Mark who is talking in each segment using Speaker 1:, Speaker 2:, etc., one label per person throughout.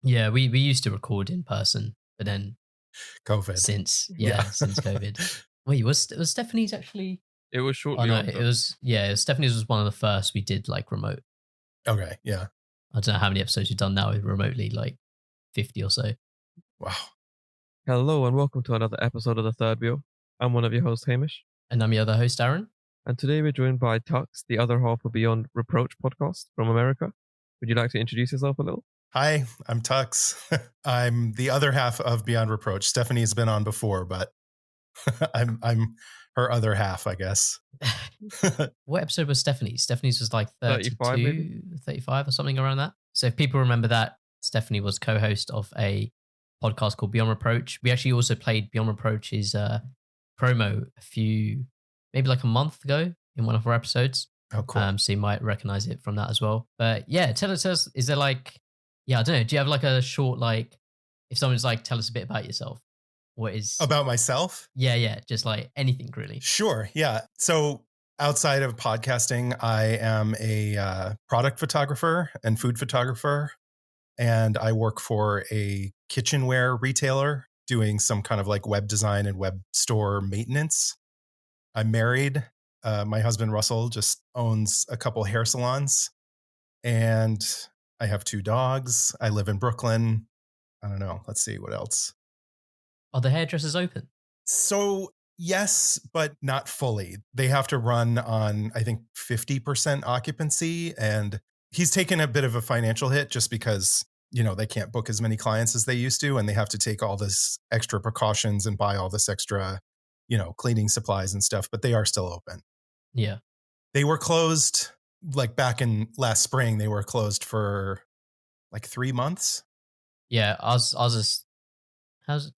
Speaker 1: Yeah, we used to record in person, but then
Speaker 2: COVID.
Speaker 1: since
Speaker 2: Yeah.
Speaker 1: since COVID. Wait, was Stephanie's actually?
Speaker 3: It was
Speaker 1: Oh
Speaker 3: shortly
Speaker 1: no,
Speaker 3: after.
Speaker 1: it was Stephanie's was one of the first we did like remote.
Speaker 2: Okay, yeah.
Speaker 1: I don't know how many episodes we've done now remotely, like 50 or so.
Speaker 2: Wow.
Speaker 3: Hello and welcome to another episode of The Third Wheel. I'm one of your hosts, Hamish.
Speaker 1: And I'm your other host, Aaron.
Speaker 3: And today we're joined by Tux, the other half of Beyond Reproach Podcast from America. Would you like to introduce yourself a little?
Speaker 2: Hi, I'm Tux. I'm the other half of Beyond Reproach. Stephanie's been on before, but I'm her other half, I guess.
Speaker 1: What episode was Stephanie's? Stephanie's was like
Speaker 3: 35 maybe?
Speaker 1: 35 or something around that. So if people remember that, Stephanie was co-host of a podcast called Beyond Reproach. We actually also played Beyond Reproach's promo maybe like a month ago in one of our episodes.
Speaker 2: Oh, cool.
Speaker 1: So you might recognize it from that as well. But yeah, tell us, is there like, I don't know, do you have like a short, like, if someone's like, tell us a bit about yourself? What is...
Speaker 2: About myself?
Speaker 1: Yeah, just like anything really.
Speaker 2: Sure, yeah. So outside of podcasting, I am a product photographer and food photographer, and I work for a kitchenware retailer doing some kind of like web design and web store maintenance. I'm married. My husband, Russell, just owns a couple hair salons, and I have 2 dogs. I live in Brooklyn. I don't know. Let's see what else.
Speaker 1: Are the hairdressers open?
Speaker 2: So yes, but not fully. They have to run on, I think, 50% occupancy. And he's taken a bit of a financial hit just because, they can't book as many clients as they used to. And they have to take all this extra precautions and buy all this extra, cleaning supplies and stuff. But they are still open.
Speaker 1: Yeah.
Speaker 2: They were closed like back in last spring. They were closed for like 3 months.
Speaker 1: Yeah. Ours is...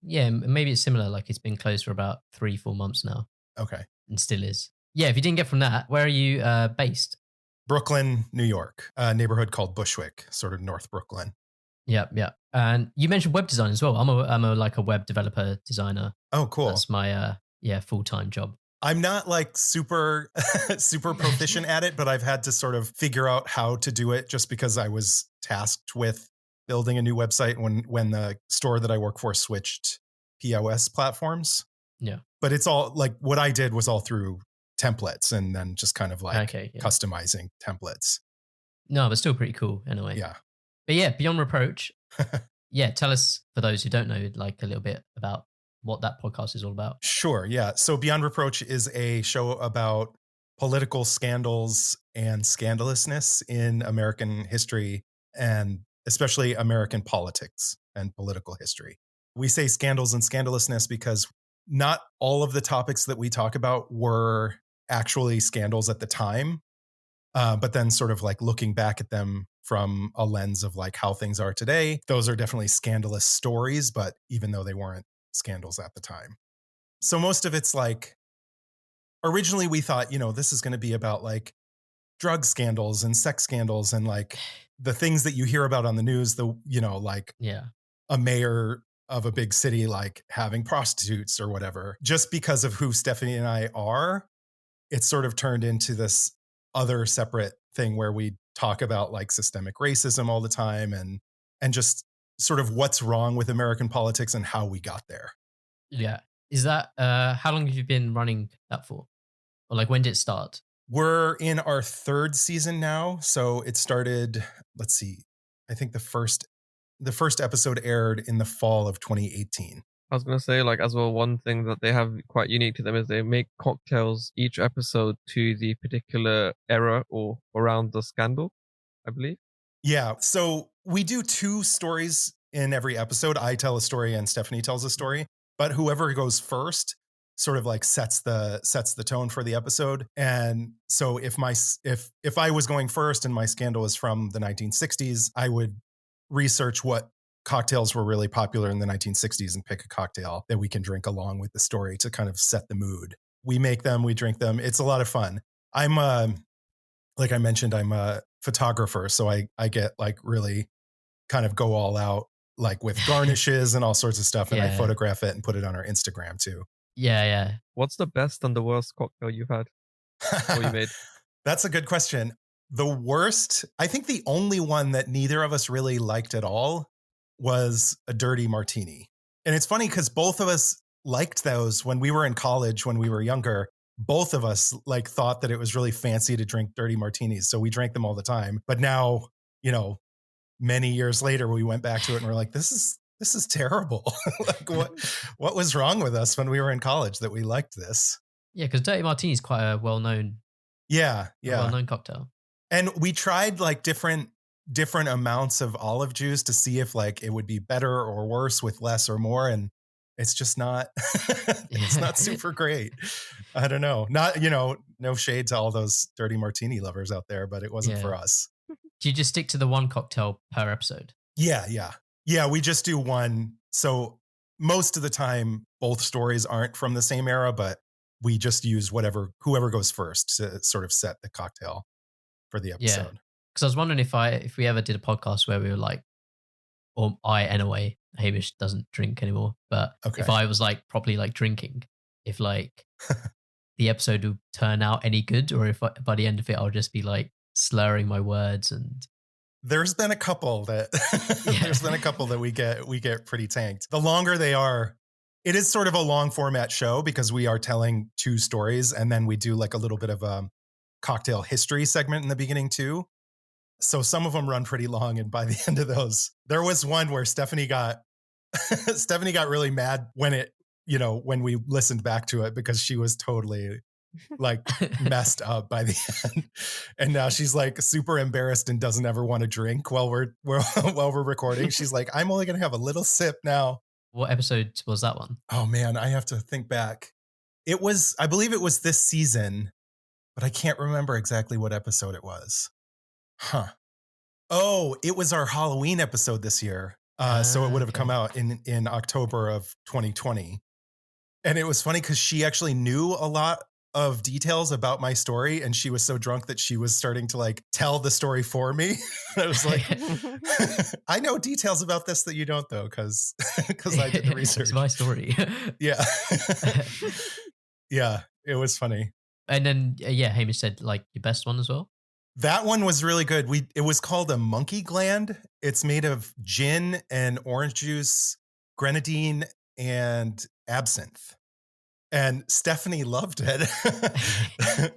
Speaker 1: maybe it's similar. Like it's been closed for about 3-4 months now.
Speaker 2: Okay.
Speaker 1: And still is. Yeah, if you didn't get from that, where are you based?
Speaker 2: Brooklyn, New York, a neighborhood called Bushwick, sort of North Brooklyn.
Speaker 1: Yeah. And you mentioned web design as well. I'm a like a web developer designer.
Speaker 2: Oh, cool.
Speaker 1: That's my full-time job.
Speaker 2: I'm not like super proficient at it, but I've had to sort of figure out how to do it just because I was tasked with building a new website when the store that I work for switched POS platforms.
Speaker 1: Yeah.
Speaker 2: But it's all like what I did was all through templates and then just kind of like customizing templates.
Speaker 1: No, but still pretty cool anyway.
Speaker 2: Yeah.
Speaker 1: But yeah, Beyond Reproach. Yeah, tell us, for those who don't know, like a little bit about what that podcast is all about.
Speaker 2: Sure. Yeah. So Beyond Reproach is a show about political scandals and scandalousness in American history and especially American politics and political history. We say scandals and scandalousness because not all of the topics that we talk about were actually scandals at the time, but then sort of like looking back at them from a lens of like how things are today, those are definitely scandalous stories, but even though they weren't scandals at the time. So most of it's like, originally we thought, this is going to be about like drug scandals and sex scandals and like the things that you hear about on the news, a mayor of a big city, like having prostitutes or whatever. Just because of who Stephanie and I are, it's sort of turned into this other separate thing where we talk about like systemic racism all the time and just sort of what's wrong with American politics and how we got there.
Speaker 1: Yeah. Is that, how long have you been running that for? Or like when did it start?
Speaker 2: We're in our 3rd season now. So it started, let's see, I think the first episode aired in the fall of 2018.
Speaker 3: I was going to say, like, as well, one thing that they have quite unique to them is they make cocktails each episode to the particular era or around the scandal, I believe. Yeah.
Speaker 2: So we do 2 stories in every episode. I tell a story and Stephanie tells a story, but whoever goes first sort of like sets the tone for the episode. And so if I was going first and my scandal is from the 1960s, I would research what cocktails were really popular in the 1960s and pick a cocktail that we can drink along with the story to kind of set the mood. We make them, we drink them. It's a lot of fun. I'm like I mentioned, I'm a photographer, so I get like really kind of go all out like with garnishes and all sorts of stuff, and I photograph it and put it on our Instagram too.
Speaker 1: Yeah.
Speaker 3: What's the best and the worst cocktail you've had or you made?
Speaker 2: That's a good question. The worst, I think the only one that neither of us really liked at all was a dirty martini. And it's funny because both of us liked those when we were in college, when we were younger. Both of us like thought that it was really fancy to drink dirty martinis. So we drank them all the time. But now, you know, many years later, we went back to it and we're like, this is terrible. Like what was wrong with us when we were in college that we liked this?
Speaker 1: Yeah, because dirty martini is quite a well-known well-known cocktail.
Speaker 2: And we tried like different amounts of olive juice to see if like it would be better or worse with less or more. And it's just not, it's not super great. I don't know. Not, you know, no shade to all those dirty martini lovers out there, but it wasn't for us.
Speaker 1: Do you just stick to the one cocktail per episode?
Speaker 2: Yeah. We just do one. So most of the time, both stories aren't from the same era, but we just use whoever goes first to sort of set the cocktail for the episode.
Speaker 1: Yeah. Because I was wondering if we ever did a podcast where we were like, or anyway, Hamish doesn't drink anymore, but if I was like properly like drinking, if like the episode would turn out any good, or if by the end of it I'll just be like slurring my words. And
Speaker 2: there's been a couple that we get pretty tanked. The longer they are, it is sort of a long format show because we are telling two stories and then we do like a little bit of a cocktail history segment in the beginning too. So some of them run pretty long, and by the end of those, there was one where Stephanie got really mad when we listened back to it because she was totally like messed up by the end, and now she's like super embarrassed and doesn't ever want to drink while we're recording. She's like, I'm only gonna have a little sip now.
Speaker 1: What episode was that one?
Speaker 2: Oh man, I have to think back. I believe it was this season, but I can't remember exactly what episode it was. Huh. Oh, it was our Halloween episode this year. So it would have come out in October of 2020. And it was funny because she actually knew a lot of details about my story. And she was so drunk that she was starting to like tell the story for me. I was like, I know details about this that you don't though, because I did the research.
Speaker 1: It's my story.
Speaker 2: Yeah. Yeah, it was funny.
Speaker 1: And then, Hamish said like your best one as well.
Speaker 2: That one was really good. It was called a monkey gland. It's made of gin and orange juice, grenadine, and absinthe. And Stephanie loved it.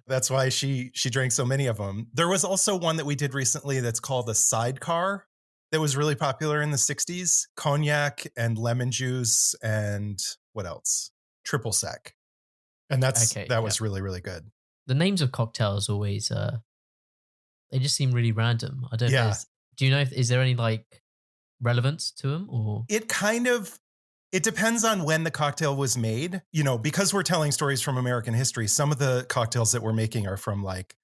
Speaker 2: That's why she drank so many of them. There was also one that we did recently that's called a sidecar that was really popular in the 60s. Cognac and lemon juice and what else? Triple sec. And that was really, really good.
Speaker 1: The names of cocktails always they just seem really random. I don't know. Do you know is there any like relevance to them, or
Speaker 2: it depends on when the cocktail was made. You know, because we're telling stories from American history, some of the cocktails that we're making are from like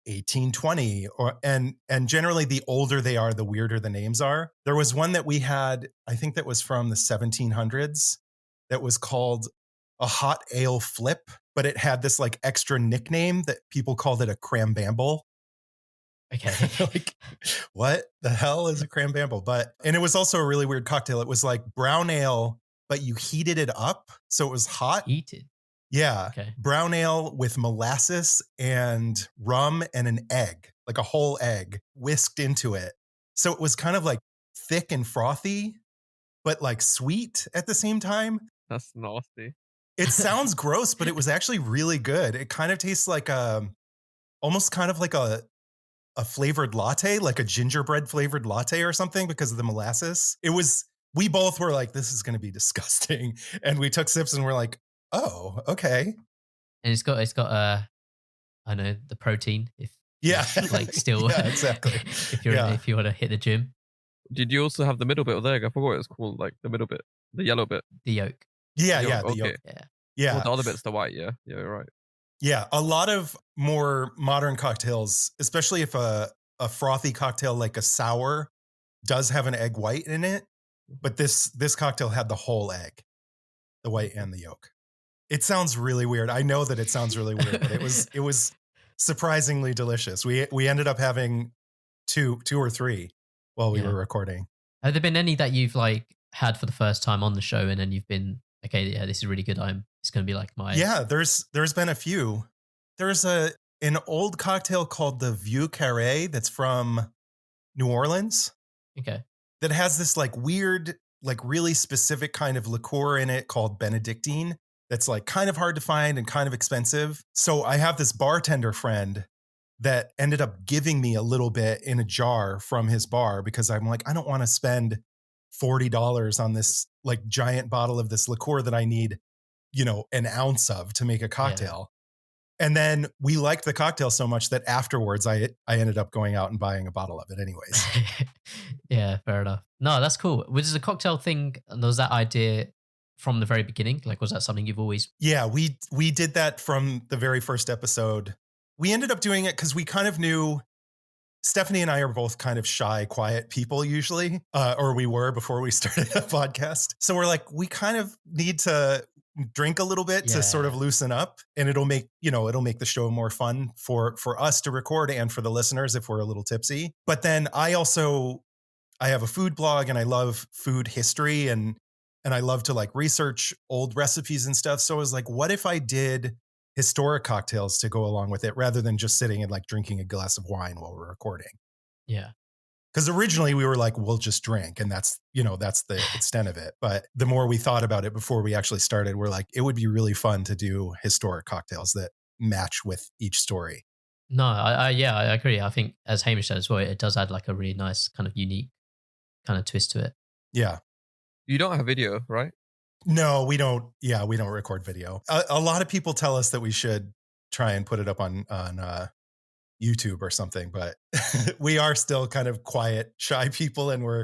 Speaker 2: 1820 and generally the older they are, the weirder the names are. There was one that we had, I think that was from the 1700s that was called a hot ale flip, but it had this like extra nickname that people called it a crambamble.
Speaker 1: Okay.
Speaker 2: Like, what the hell is a crambamble? And it was also a really weird cocktail. It was like brown ale, but you heated it up. So it was hot.
Speaker 1: Heated?
Speaker 2: Yeah.
Speaker 1: Okay.
Speaker 2: Brown ale with molasses and rum and an egg, like a whole egg whisked into it. So it was kind of like thick and frothy, but like sweet at the same time.
Speaker 3: That's nasty.
Speaker 2: It sounds gross, but it was actually really good. It kind of tastes like almost kind of like a flavored latte, like a gingerbread flavored latte or something because of the molasses. We both were like, this is going to be disgusting. And we took sips and we're like, oh, okay.
Speaker 1: And it's got I know the protein. Still,
Speaker 2: yeah, exactly.
Speaker 1: if you want to hit the gym.
Speaker 3: Did you also have the middle bit of the egg? I forgot what it's called, like the middle bit, the yellow bit.
Speaker 1: The yolk.
Speaker 2: Yeah, the
Speaker 3: okay.
Speaker 2: yolk.
Speaker 3: Yeah. Well, the other bit's the white, yeah. Yeah, you're right.
Speaker 2: Yeah, a lot of more modern cocktails, especially if a frothy cocktail like a sour does have an egg white in it, but this cocktail had the whole egg, the white and the yolk. It sounds really weird. I know that it sounds really weird, but it was surprisingly delicious. We ended up having two or three while we were recording.
Speaker 1: Have there been any that you've like had for the first time on the show and then you've been, okay, yeah, this is really good. It's going to be like my...
Speaker 2: Yeah, there's been a few. There's an old cocktail called the Vieux Carré that's from New Orleans.
Speaker 1: Okay.
Speaker 2: that has this like weird, like really specific kind of liqueur in it called Benedictine. That's like kind of hard to find and kind of expensive. So I have this bartender friend that ended up giving me a little bit in a jar from his bar because I'm like, I don't want to spend $40 on this like giant bottle of this liqueur that I need, an ounce of to make a cocktail. Yeah. And then we liked the cocktail so much that afterwards I ended up going out and buying a bottle of it anyways.
Speaker 1: Yeah, fair enough. No, that's cool. Was the cocktail thing, was that idea from the very beginning? Like, was that something you've always...
Speaker 2: Yeah, we did that from the very first episode. We ended up doing it because we kind of knew Stephanie and I are both kind of shy, quiet people usually, or we were before we started a podcast. So we're like, we kind of need to drink a little bit to sort of loosen up, and it'll make the show more fun for us to record and for the listeners if we're a little tipsy. But then I have a food blog and I love food history and I love to like research old recipes and stuff. So I was like, what if I did historic cocktails to go along with it rather than just sitting and like drinking a glass of wine while we're recording?
Speaker 1: Yeah.
Speaker 2: Because originally we were like, we'll just drink, and that's the extent of it. But the more we thought about it before we actually started, we're like, it would be really fun to do historic cocktails that match with each story.
Speaker 1: No, I agree. I think, as Hamish said as well, it does add like a really nice kind of unique kind of twist to it.
Speaker 2: Yeah.
Speaker 3: You don't have video, right?
Speaker 2: No, we don't. Yeah, we don't record video. A lot of people tell us that we should try and put it up on YouTube or something, but we are still kind of quiet, shy people, and we're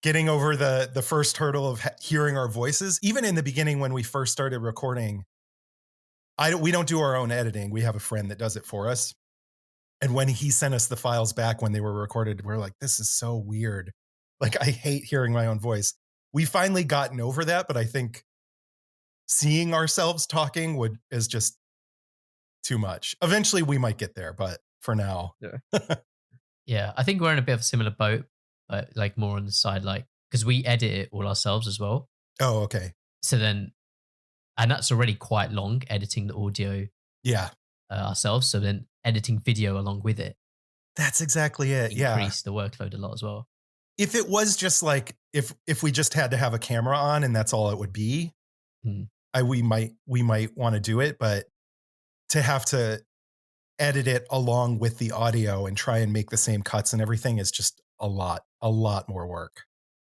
Speaker 2: getting over the first hurdle of hearing our voices. Even in the beginning, when we first started recording, we don't do our own editing. We have a friend that does it for us. And when he sent us the files back when they were recorded, we're like, this is so weird. Like, I hate hearing my own voice. We finally gotten over that, but I think seeing ourselves talking is just too much. Eventually we might get there, but for now.
Speaker 3: Yeah.
Speaker 1: Yeah. I think we're in a bit of a similar boat, but like more on the side, like, because we edit it all ourselves as well.
Speaker 2: Oh, okay.
Speaker 1: So then, and that's already quite long, editing the audio ourselves. So then editing video along with it.
Speaker 2: That's exactly it.
Speaker 1: Increase the workload a lot as well.
Speaker 2: If it was just like, if we just had to have a camera on and that's all it would be, we might want to do it, but to have to edit it along with the audio and try and make the same cuts and everything is just a lot more work.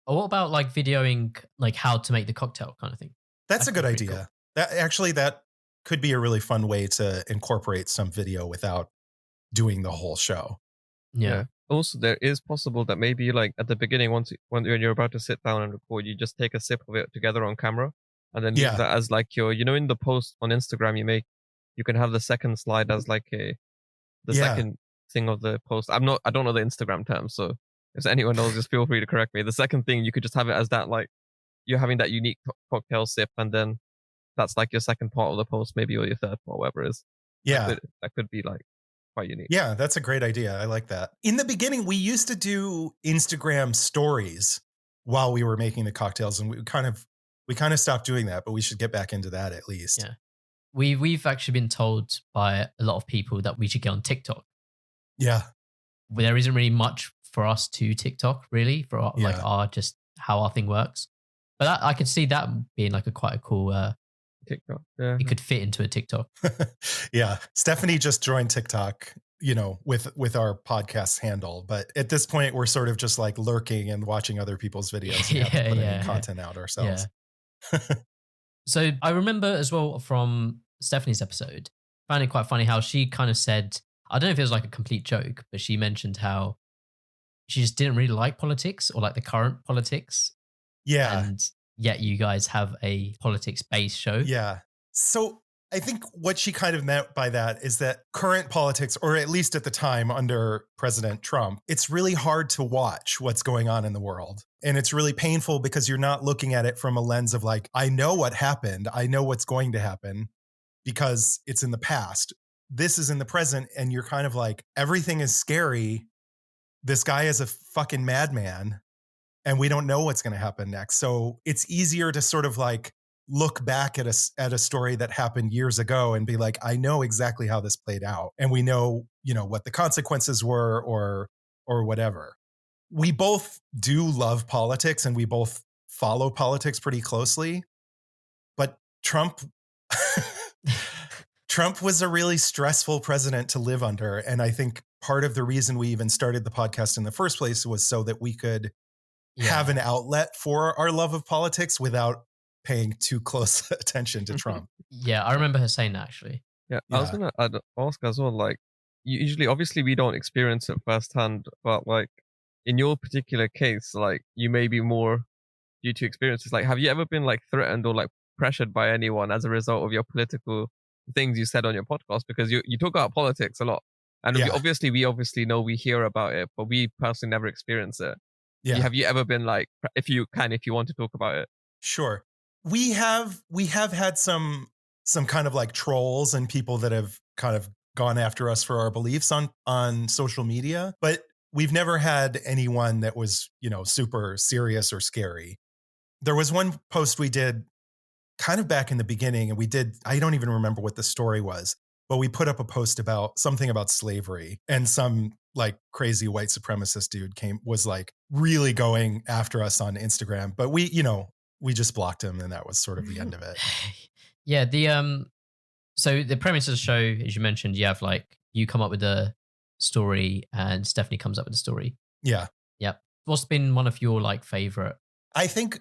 Speaker 1: Or what about like videoing like how to make the cocktail kind of thing?
Speaker 2: That's a good idea.
Speaker 1: Cool.
Speaker 2: That could be a really fun way to incorporate some video without doing the whole show.
Speaker 1: Yeah.
Speaker 3: Also, there is possible that maybe like at the beginning, when you're about to sit down and record, you just take a sip of it together on camera and then use that as like your, in the post on Instagram you can have the second slide as like the second thing of the post. I don't know the Instagram term, so if anyone knows, just feel free to correct me. The second thing, you could just have it as that, like you're having that unique cocktail sip, and then that's like your second part of the post, maybe, or your third part, whatever it is.
Speaker 2: Yeah.
Speaker 3: That could be like quite unique.
Speaker 2: Yeah, that's a great idea. I like that. In the beginning, we used to do Instagram stories while we were making the cocktails, and we kind of stopped doing that, but we should get back into that at least.
Speaker 1: Yeah. We've actually been told by a lot of people that we should get on TikTok.
Speaker 2: Yeah.
Speaker 1: There isn't really much for us to TikTok, really, for just how our thing works. But I could see that being like quite a cool
Speaker 3: TikTok. Yeah.
Speaker 1: It could fit into a TikTok.
Speaker 2: Yeah. Stephanie just joined TikTok, with our podcast handle. But at this point, we're sort of just like lurking and watching other people's videos and haven't put any content out ourselves.
Speaker 1: Yeah. So I remember as well from Stephanie's episode, I found it quite funny how she kind of said, I don't know if it was like a complete joke, but she mentioned how she just didn't really like politics or like the current politics.
Speaker 2: Yeah.
Speaker 1: And yet you guys have a politics-based show.
Speaker 2: Yeah. So I think what she kind of meant by that is that current politics, or at least at the time under President Trump, it's really hard to watch what's going on in the world. And it's really painful because you're not looking at it from a lens of like, I know what happened. I know what's going to happen because it's in the past. This is in the present. And you're kind of like, everything is scary. This guy is a fucking madman and we don't know what's going to happen next. So it's easier to sort of like look back at a story that happened years ago and be like, I know exactly how this played out. And we know, what the consequences were or whatever. we both do love politics and we both follow politics pretty closely. But Trump was a really stressful president to live under. And I think part of the reason we even started the podcast in the first place was so that we could have an outlet for our love of politics without paying too close attention to Trump.
Speaker 1: Yeah, I remember her saying that actually.
Speaker 3: Yeah, I was gonna ask as well, like, usually, obviously, we don't experience it firsthand, but like, in your particular case, like, you may be more due to experiences. Like, have you ever been like threatened or like pressured by anyone as a result of your political things you said on your podcast? Because you talk about politics a lot, and we obviously know, we hear about it, but we personally never experience it. Yeah. Have you ever been like, if you want to talk about it?
Speaker 2: Sure. We have had some kind of like trolls and people that have kind of gone after us for our beliefs on social media, but we've never had anyone that was, super serious or scary. There was one post we did kind of back in the beginning, and I don't even remember what the story was, but we put up a post about something about slavery, and some like crazy white supremacist dude was like really going after us on Instagram, but we just blocked him, and that was sort of the end of it.
Speaker 1: Yeah, so the premise of the show, as you mentioned, you have like, you come up with a story and Stephanie comes up with a story.
Speaker 2: Yeah.
Speaker 1: Yep. What's been one of your like favorite?
Speaker 2: I think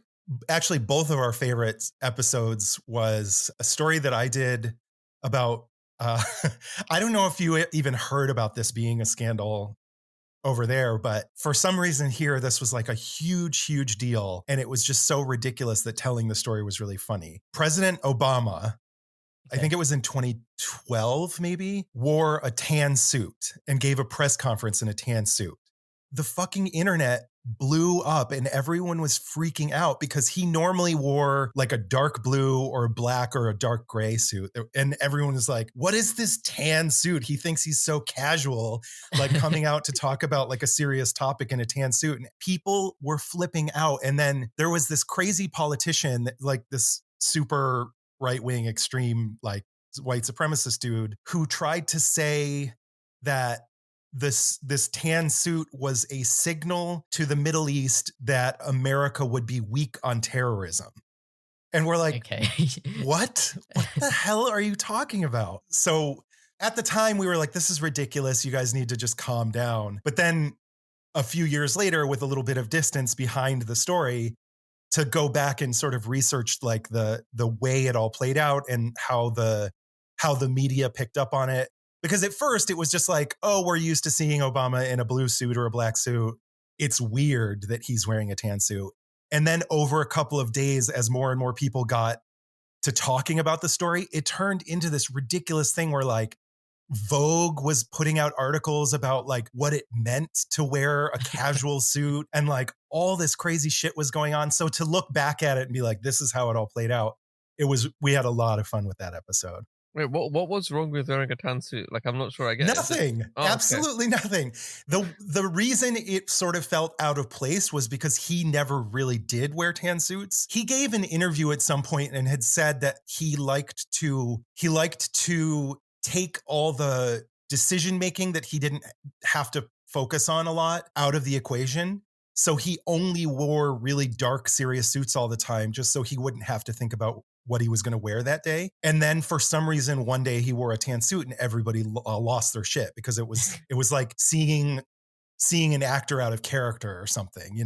Speaker 2: actually both of our favorite episodes was a story that I did about, I don't know if you even heard about this being a scandal over there, but for some reason here, this was like a huge, huge deal. And it was just so ridiculous that telling the story was really funny. President Obama, I think it was in 2012 maybe, wore a tan suit and gave a press conference in a tan suit. The fucking internet blew up and everyone was freaking out because he normally wore like a dark blue or black or a dark gray suit. And everyone was like, what is this tan suit? He thinks he's so casual, like coming out to talk about like a serious topic in a tan suit. And people were flipping out. And then there was this crazy politician, like this super right-wing extreme, like white supremacist dude, who tried to say that this tan suit was a signal to the Middle East that America would be weak on terrorism. And we're like, what the hell are you talking about? So at the time we were like, this is ridiculous. You guys need to just calm down. But then a few years later, with a little bit of distance behind the story, to go back and sort of research like the way it all played out and how the media picked up on it. Because at first it was just like, oh, we're used to seeing Obama in a blue suit or a black suit. It's weird that he's wearing a tan suit. And then over a couple of days, as more and more people got to talking about the story, it turned into this ridiculous thing where like Vogue was putting out articles about like what it meant to wear a casual suit, and like all this crazy shit was going on. So to look back at it and be like, this is how it all played out, we had a lot of fun with that episode.
Speaker 3: Wait, what was wrong with wearing a tan suit? Like, I'm not sure I get
Speaker 2: nothing. Absolutely nothing. The reason it sort of felt out of place was because he never really did wear tan suits. He gave an interview at some point and had said that he liked to take all the decision making that he didn't have to focus on a lot out of the equation. So he only wore really dark, serious suits all the time, just so he wouldn't have to think about what he was going to wear that day. And then for some reason, one day he wore a tan suit and everybody lost their shit because it was like seeing an actor out of character or something,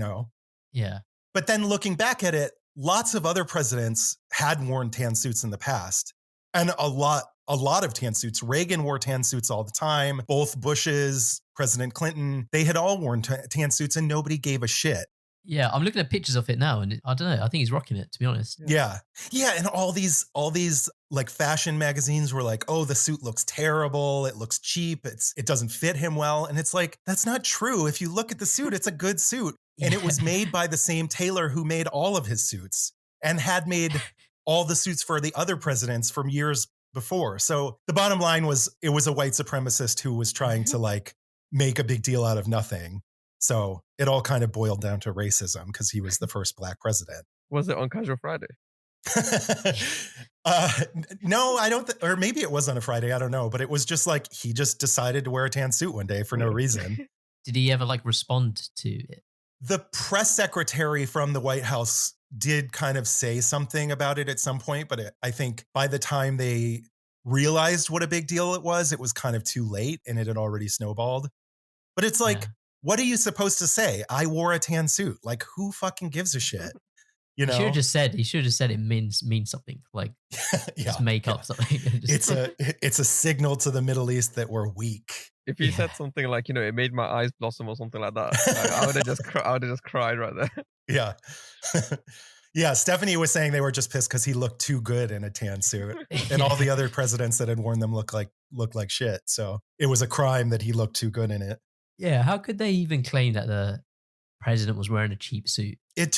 Speaker 1: Yeah.
Speaker 2: But then looking back at it, lots of other presidents had worn tan suits in the past, and a lot of tan suits. Reagan wore tan suits all the time. Both Bushes, President Clinton, they had all worn tan suits and nobody gave a shit.
Speaker 1: Yeah, I'm looking at pictures of it now, and I don't know. I think he's rocking it, to be honest.
Speaker 2: Yeah, and all these like fashion magazines were like, "Oh, the suit looks terrible. It looks cheap. It doesn't fit him well." And it's like, that's not true. If you look at the suit, it's a good suit, and it was made by the same tailor who made all of his suits and had made all the suits for the other presidents from years before. So the bottom line was, it was a white supremacist who was trying to like make a big deal out of nothing. So it all kind of boiled down to racism because he was the first black president.
Speaker 3: Was it on Casual Friday?
Speaker 2: No, I don't. Or maybe it was on a Friday. I don't know. But it was just like he just decided to wear a tan suit one day for no reason.
Speaker 1: Did he ever like respond to it?
Speaker 2: The press secretary from the White House did kind of say something about it at some point, but I think by the time they realized what a big deal it was kind of too late and it had already snowballed. But it's like, what are you supposed to say? I wore a tan suit. Like, who fucking gives a shit? You know?
Speaker 1: He should have said it means something. Like, just make up something.
Speaker 2: It's a signal to the Middle East that we're weak.
Speaker 3: If he said something like, it made my eyes blossom or something like that, I would have just cried right there.
Speaker 2: Yeah. Yeah, Stephanie was saying they were just pissed because he looked too good in a tan suit, and all the other presidents that had worn them looked like shit. So it was a crime that he looked too good in it.
Speaker 1: Yeah, how could they even claim that the president was wearing a cheap suit?
Speaker 2: It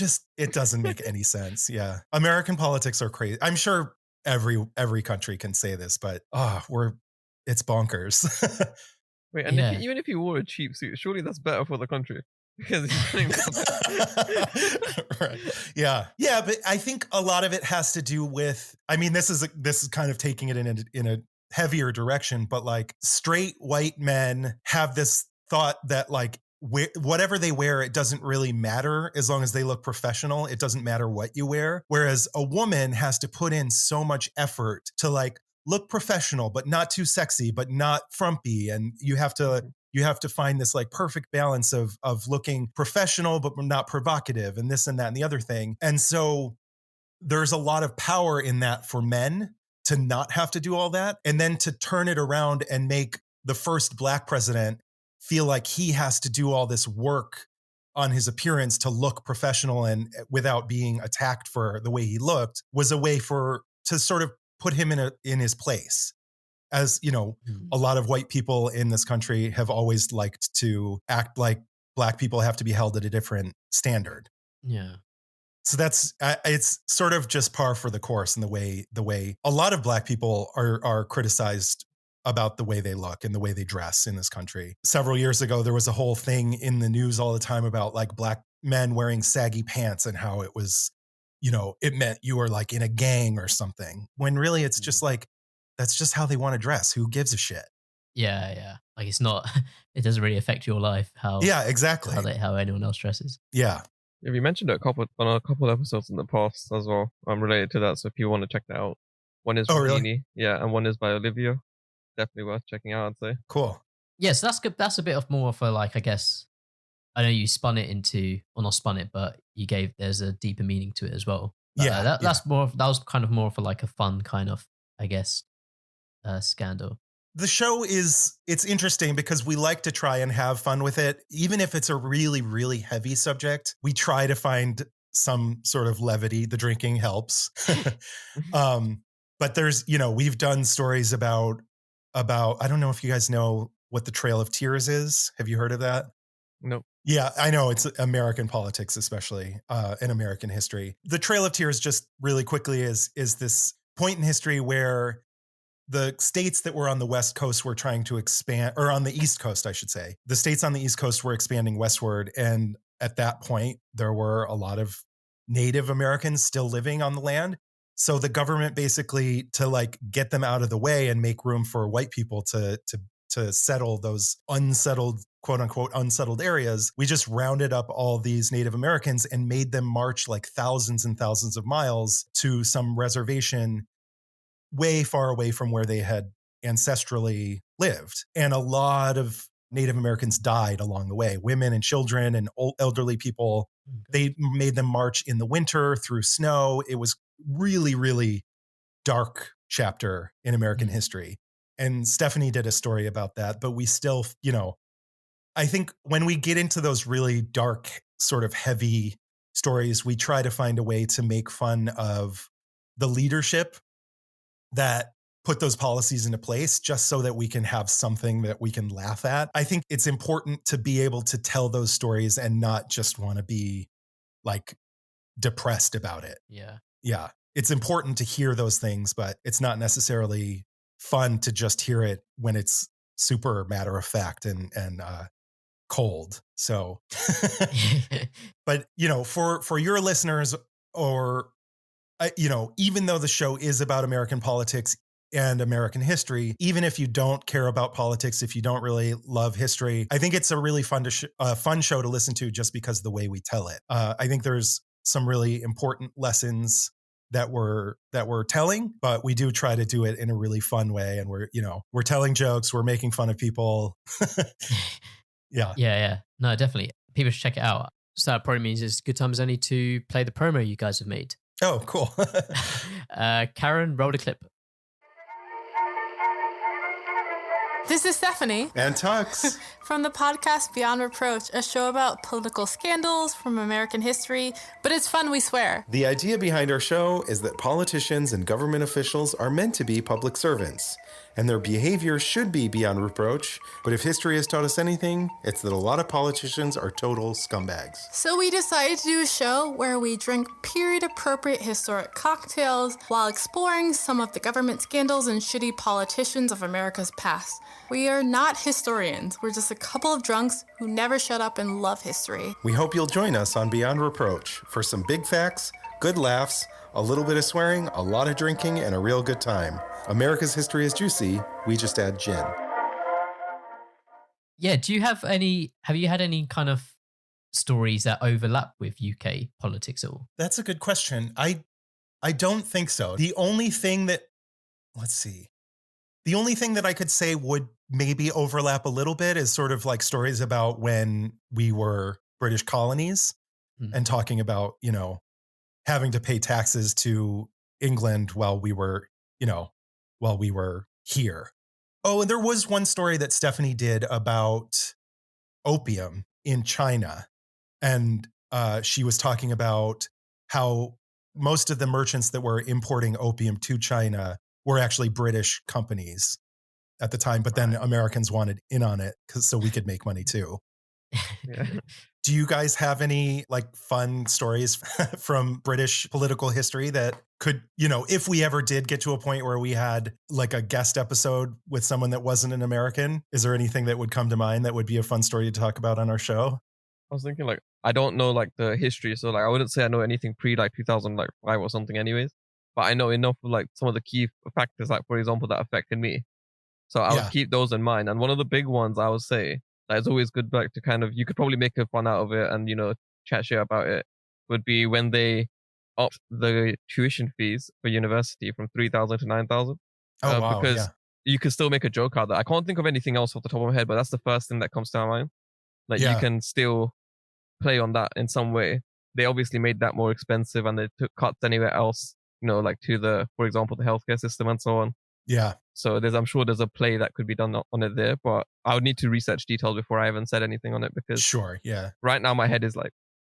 Speaker 2: doesn't make any sense. Yeah, American politics are crazy. I'm sure every country can say this, but it's bonkers.
Speaker 3: Wait, and even if he wore a cheap suit, surely that's better for the country. Because
Speaker 2: right. Yeah, but I think a lot of it has to do with. I mean, this is kind of taking it in a heavier direction, but like straight white men have this thought that like whatever they wear, it doesn't really matter as long as they look professional. It doesn't matter what you wear. Whereas a woman has to put in so much effort to like look professional, but not too sexy, but not frumpy, and you have to find this like perfect balance of looking professional, but not provocative, and this and that and the other thing. And so there's a lot of power in that for men to not have to do all that. And then to turn it around and make the first Black president feel like he has to do all this work on his appearance to look professional and without being attacked for the way he looked was a way to sort of put him in his place. As you know, a lot of white people in this country have always liked to act like Black people have to be held at a different standard.
Speaker 1: Yeah.
Speaker 2: So it's sort of just par for the course in the way a lot of Black people are criticized about the way they look and the way they dress in this country. Several years ago, there was a whole thing in the news all the time about like Black men wearing saggy pants and how it was, it meant you were like in a gang or something. When really it's just like, that's just how they want to dress. Who gives a shit?
Speaker 1: Yeah. Like it's not, it doesn't really affect your life.
Speaker 2: Exactly.
Speaker 1: How anyone else dresses.
Speaker 2: Yeah.
Speaker 3: We mentioned it on a couple episodes in the past as well. Related to that. So if you want to check that out, one is from Dini, and one is by Olivia. Definitely worth checking out, I'd say.
Speaker 2: Cool.
Speaker 1: Yes, that's good. That's a bit of more for like, I guess, I know you spun it into, or not spun it, but there's a deeper meaning to it as well. That was kind of more for like a fun kind of, I guess, scandal.
Speaker 2: The show it's interesting because we like to try and have fun with it. Even if it's a really, really heavy subject, we try to find some sort of levity. The drinking helps. But there's, we've done stories about, I don't know if you guys know what the Trail of Tears is. Have you heard of that?
Speaker 3: Nope.
Speaker 2: Yeah, I know. It's American politics, especially in American history. The Trail of Tears, just really quickly, is this point in history where the states that were on the West Coast were trying to expand, or on the East Coast, I should say. The states on the East Coast were expanding westward. And at that point, there were a lot of Native Americans still living on the land. So the government basically, to like get them out of the way and make room for white people to settle those unsettled, quote unquote, unsettled areas, we just rounded up all these Native Americans and made them march like thousands and thousands of miles to some reservation way far away from where they had ancestrally lived. And a lot of Native Americans died along the way, women and children and elderly people. They made them march in the winter through snow. It was really, really dark chapter in American history. And Stephanie did a story about that, but we still, I think when we get into those really dark, sort of heavy stories, we try to find a way to make fun of the leadership that put those policies into place, just so that we can have something that we can laugh at. I think it's important to be able to tell those stories and not just want to be like depressed about it. Yeah. It's important to hear those things, but it's not necessarily fun to just hear it when it's super matter of fact and cold. So, but for your listeners, or even though the show is about American politics, and American history. Even if you don't care about politics, if you don't really love history, I think it's a really fun show to listen to just because of the way we tell it. I think there's some really important lessons that we're telling, but we do try to do it in a really fun way. And we're telling jokes, we're making fun of people.
Speaker 1: Yeah. No, definitely. People should check it out. So that probably means it's good time as any to play the promo you guys have made.
Speaker 2: Oh, cool.
Speaker 1: Karen, roll the clip.
Speaker 4: This is Stephanie.
Speaker 2: And Tux.
Speaker 4: From the podcast Beyond Reproach, a show about political scandals from American history, but it's fun, we swear.
Speaker 5: The idea behind our show is that politicians and government officials are meant to be public servants, and their behavior should be beyond reproach, but if history has taught us anything, it's that a lot of politicians are total scumbags.
Speaker 4: So we decided to do a show where we drink period-appropriate historic cocktails while exploring some of the government scandals and shitty politicians of America's past. We are not historians. We're just a couple of drunks who never shut up and love history.
Speaker 5: We hope you'll join us on Beyond Reproach for some big facts, good laughs, a little bit of swearing, a lot of drinking, and a real good time. America's history is juicy. We just add gin.
Speaker 1: Yeah, have you had any kind of stories that overlap with UK politics at all?
Speaker 2: That's a good question. I don't think so. The only thing that I could say would maybe overlap a little bit is sort of like stories about when we were British colonies and talking about, having to pay taxes to England while we were here. Oh, and there was one story that Stephanie did about opium in China. And she was talking about how most of the merchants that were importing opium to China were actually British companies at the time, but then Americans wanted in on it so we could make money too.
Speaker 3: Yeah.
Speaker 2: Do you guys have any like fun stories from British political history that could, if we ever did get to a point where we had like a guest episode with someone that wasn't an American, is there anything that would come to mind that would be a fun story to talk about on our show?
Speaker 3: I was thinking I don't know the history, so I wouldn't say I know anything pre 2005 or something anyways, but I know enough of some of the key factors, for example, that affected me. So I would keep those in mind. And one of the big ones I would say that is always good to kind of, you could probably make a fun out of it and, chat shit about it, would be when they upped the tuition fees for university from 3,000 to 9,000.
Speaker 2: Oh, wow.
Speaker 3: Because you could still make a joke out of that. I can't think of anything else off the top of my head, but that's the first thing that comes to my mind. You can still play on that in some way. They obviously made that more expensive and they took cuts anywhere else, to for example, the healthcare system and so on.
Speaker 2: Yeah.
Speaker 3: So I'm sure there's a play that could be done on it there, but I would need to research details before I even said anything on it because right now my head is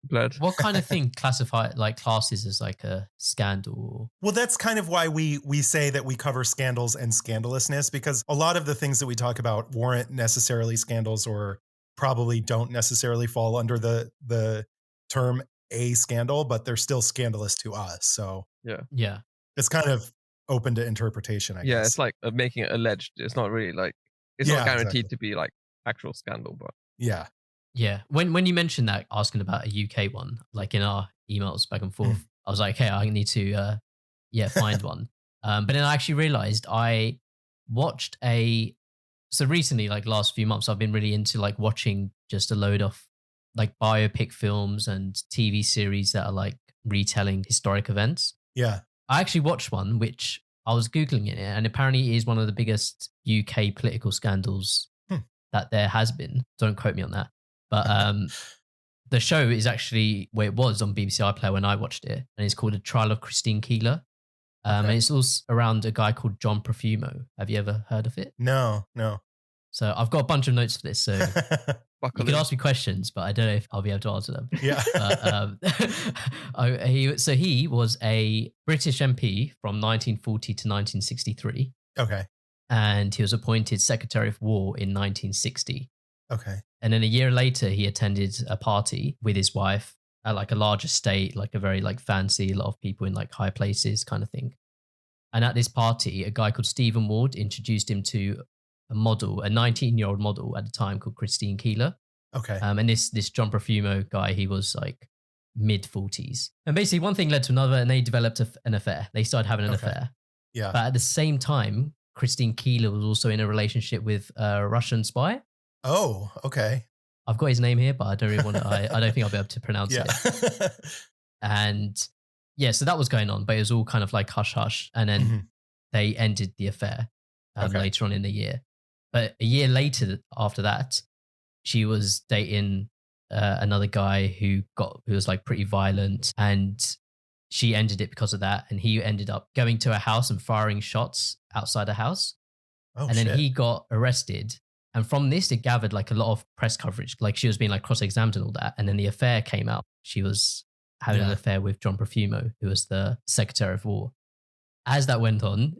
Speaker 3: blurred.
Speaker 1: What kind of thing classes as like a scandal?
Speaker 2: Well, that's kind of why we say that we cover scandals and scandalousness, because a lot of the things that we talk about weren't necessarily scandals or probably don't necessarily fall under the term a scandal, but they're still scandalous to us. So
Speaker 1: yeah,
Speaker 2: it's kind of open to interpretation, I guess.
Speaker 3: Yeah, it's like making it alleged. It's not really it's not guaranteed to be actual scandal, but
Speaker 1: yeah. When you mentioned that, asking about a UK one, in our emails back and forth, I was like, hey, I need to find one. But then I actually realized I watched so recently, last few months, I've been really into watching just a load of biopic films and TV series that are retelling historic events.
Speaker 2: Yeah.
Speaker 1: I actually watched one, which I was Googling it, and apparently it is one of the biggest UK political scandals that there has been. Don't quote me on that. But the show is actually where it was on BBC iPlayer when I watched it, and it's called The Trial of Christine Keeler. And it's also around a guy called John Profumo. Have you ever heard of it?
Speaker 2: No.
Speaker 1: So I've got a bunch of notes for this. So you can ask me questions, but I don't know if I'll be able to answer them.
Speaker 2: Yeah.
Speaker 1: He was a British MP from 1940 to 1963.
Speaker 2: Okay.
Speaker 1: And he was appointed Secretary of War in 1960.
Speaker 2: Okay.
Speaker 1: And then a year later, he attended a party with his wife at a large estate, a very fancy, a lot of people in high places kind of thing. And at this party, a guy called Stephen Ward introduced him to a 19-year-old model at the time called Christine Keeler.
Speaker 2: Okay.
Speaker 1: And this John Profumo guy, he was mid-40s. And basically one thing led to another and they developed an affair. They started having an affair.
Speaker 2: Yeah.
Speaker 1: But at the same time, Christine Keeler was also in a relationship with a Russian spy.
Speaker 2: Oh, okay.
Speaker 1: I've got his name here, but I don't really want to. I don't think I'll be able to pronounce it. And yeah, so that was going on, but it was all kind of like hush hush. And then they ended the affair later on in the year. But a year later, after that, she was dating another guy who was like pretty violent, and she ended it because of that. And he ended up going to a house and firing shots outside a house.
Speaker 2: Oh,
Speaker 1: and then he got arrested. And from this, it gathered like a lot of press coverage. Like she was being like cross-examined and all that. And then the affair came out. She was having an affair with John Profumo, who was the Secretary of War. As that went on,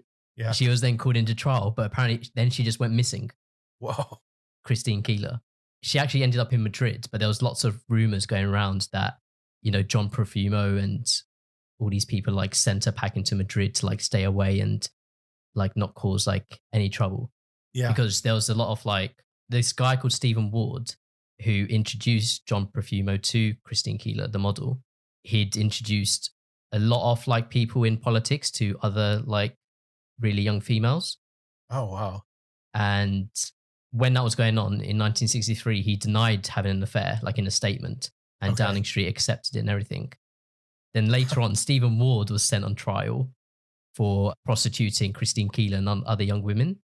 Speaker 1: she was then called into trial, but apparently then she just went missing.
Speaker 2: Whoa.
Speaker 1: Christine Keeler. She actually ended up in Madrid, but there was lots of rumors going around that, you know, John Profumo and all these people like sent her back into Madrid to like stay away and like not cause like any trouble.
Speaker 2: Yeah.
Speaker 1: Because there was a lot of like this guy called Stephen Ward who introduced John Profumo to Christine Keeler, the model. He'd introduced a lot of like people in politics to other like really young females.
Speaker 2: Oh, wow.
Speaker 1: And when that was going on in 1963, he denied having an affair, like in a statement, and Downing Street accepted it and everything. Then later on, Stephen Ward was sent on trial for prostituting Christine Keeler and other young women.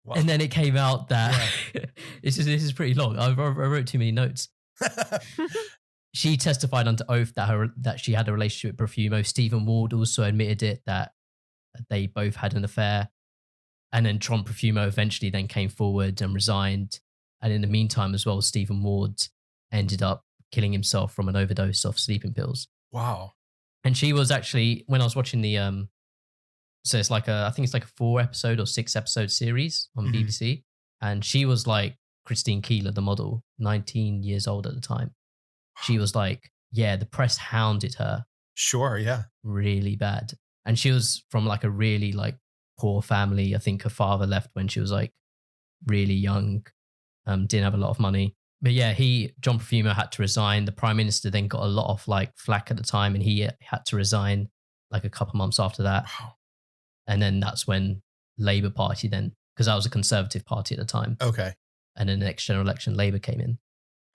Speaker 1: Wow. And then it came out that this is pretty long. I wrote too many notes. She testified under oath that she had a relationship with Profumo. Stephen Ward also admitted it, that they both had an affair. And then John Profumo eventually then came forward and resigned. And in the meantime as well, Stephen Ward ended up killing himself from an overdose of sleeping pills.
Speaker 2: Wow.
Speaker 1: And she was actually, when I was watching the so it's like I think it's like a 4-episode or 6-episode series on BBC. And she was like Christine Keeler, the model, 19 years old at the time. She was like, the press hounded her. Sure, yeah. Really bad. And she was from like a really like poor family. I think her father left when she was like really young, didn't have a lot of money. But yeah, John Profumo had to resign. The Prime Minister then got a lot of like flack at the time, and he had to resign like a couple months after that. Wow. And then that's when Labour Party then, because that was a Conservative party at the time. Okay. And then the next general election, Labour came in.